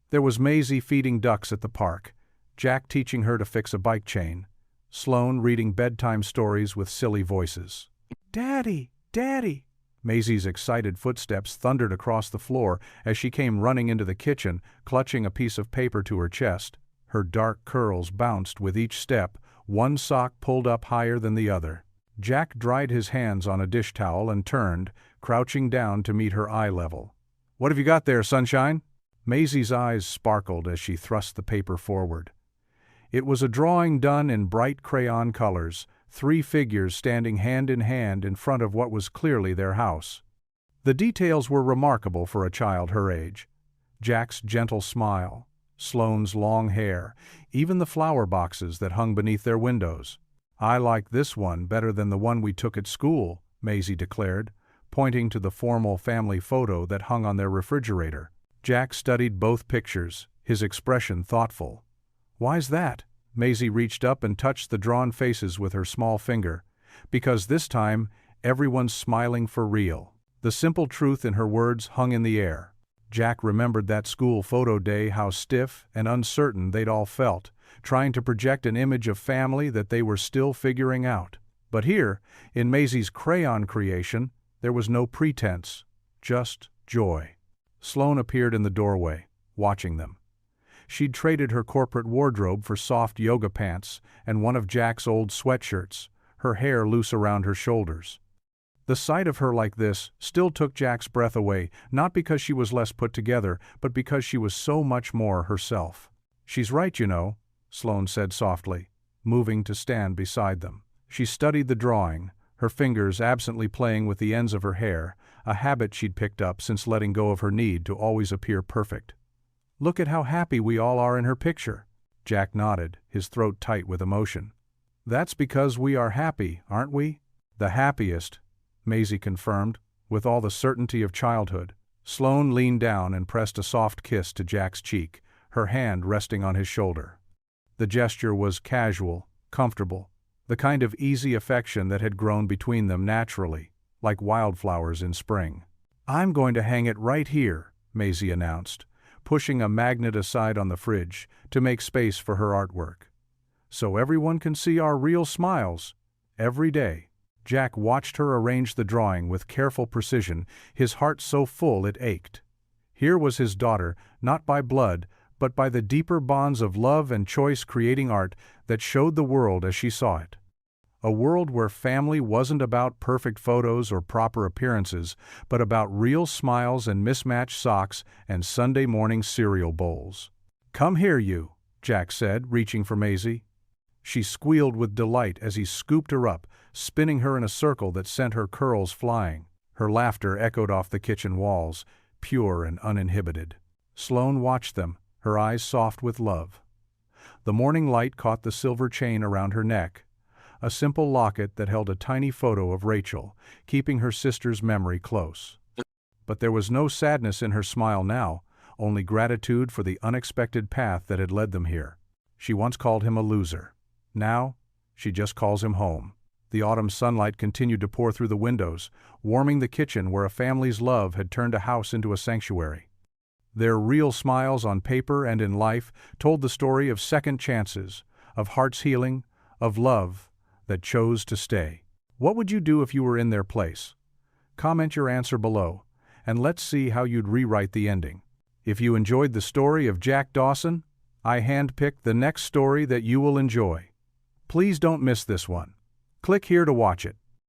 There was Maisie feeding ducks at the park, Jack teaching her to fix a bike chain, Sloane reading bedtime stories with silly voices. "Daddy! Daddy!" Maisie's excited footsteps thundered across the floor as she came running into the kitchen, clutching a piece of paper to her chest. Her dark curls bounced with each step, one sock pulled up higher than the other. Jack dried his hands on a dish towel and turned, crouching down to meet her eye level. "What have you got there, sunshine?" Maisie's eyes sparkled as she thrust the paper forward. It was a drawing done in bright crayon colors, 3 figures standing hand in front of what was clearly their house. The details were remarkable for a child her age. Jack's gentle smile, Sloane's long hair, even the flower boxes that hung beneath their windows. "I like this one better than the one we took at school," Maisie declared, pointing to the formal family photo that hung on their refrigerator. Jack studied both pictures, his expression thoughtful. "Why's that?" Maisie reached up and touched the drawn faces with her small finger. "Because this time, everyone's smiling for real." The simple truth in her words hung in the air. Jack remembered that school photo day, how stiff and uncertain they'd all felt, trying to project an image of family that they were still figuring out. But here, in Maisie's crayon creation, there was no pretense, just joy. Sloane appeared in the doorway, watching them. She'd traded her corporate wardrobe for soft yoga pants and one of Jack's old sweatshirts, her hair loose around her shoulders. The sight of her like this still took Jack's breath away, not because she was less put together, but because she was so much more herself. "She's right, you know," Sloane said softly, moving to stand beside them. She studied the drawing, her fingers absently playing with the ends of her hair, a habit she'd picked up since letting go of her need to always appear perfect. "Look at how happy we all are in her picture." Jack nodded, his throat tight with emotion. "That's because we are happy, aren't we?" "The happiest," Maisie confirmed, with all the certainty of childhood. Sloane leaned down and pressed a soft kiss to Jack's cheek, her hand resting on his shoulder. The gesture was casual, comfortable, the kind of easy affection that had grown between them naturally, like wildflowers in spring. "I'm going to hang it right here," Maisie announced, pushing a magnet aside on the fridge to make space for her artwork. "So everyone can see our real smiles, every day." Jack watched her arrange the drawing with careful precision, his heart so full it ached. Here was his daughter, not by blood, but by the deeper bonds of love and choice, creating art that showed the world as she saw it. A world where family wasn't about perfect photos or proper appearances, but about real smiles and mismatched socks and Sunday morning cereal bowls. "Come here, you," Jack said, reaching for Maisie. She squealed with delight as he scooped her up, spinning her in a circle that sent her curls flying. Her laughter echoed off the kitchen walls, pure and uninhibited. Sloane watched them, her eyes soft with love. The morning light caught the silver chain around her neck, a simple locket that held a tiny photo of Rachel, keeping her sister's memory close. But there was no sadness in her smile now, only gratitude for the unexpected path that had led them here. She once called him a loser. Now, she just calls him home. The autumn sunlight continued to pour through the windows, warming the kitchen where a family's love had turned a house into a sanctuary. Their real smiles on paper and in life told the story of second chances, of hearts healing, of love that chose to stay. What would you do if you were in their place? Comment your answer below, and let's see how you'd rewrite the ending. If you enjoyed the story of Jack Dawson, I handpicked the next story that you will enjoy. Please don't miss this one. Click here to watch it.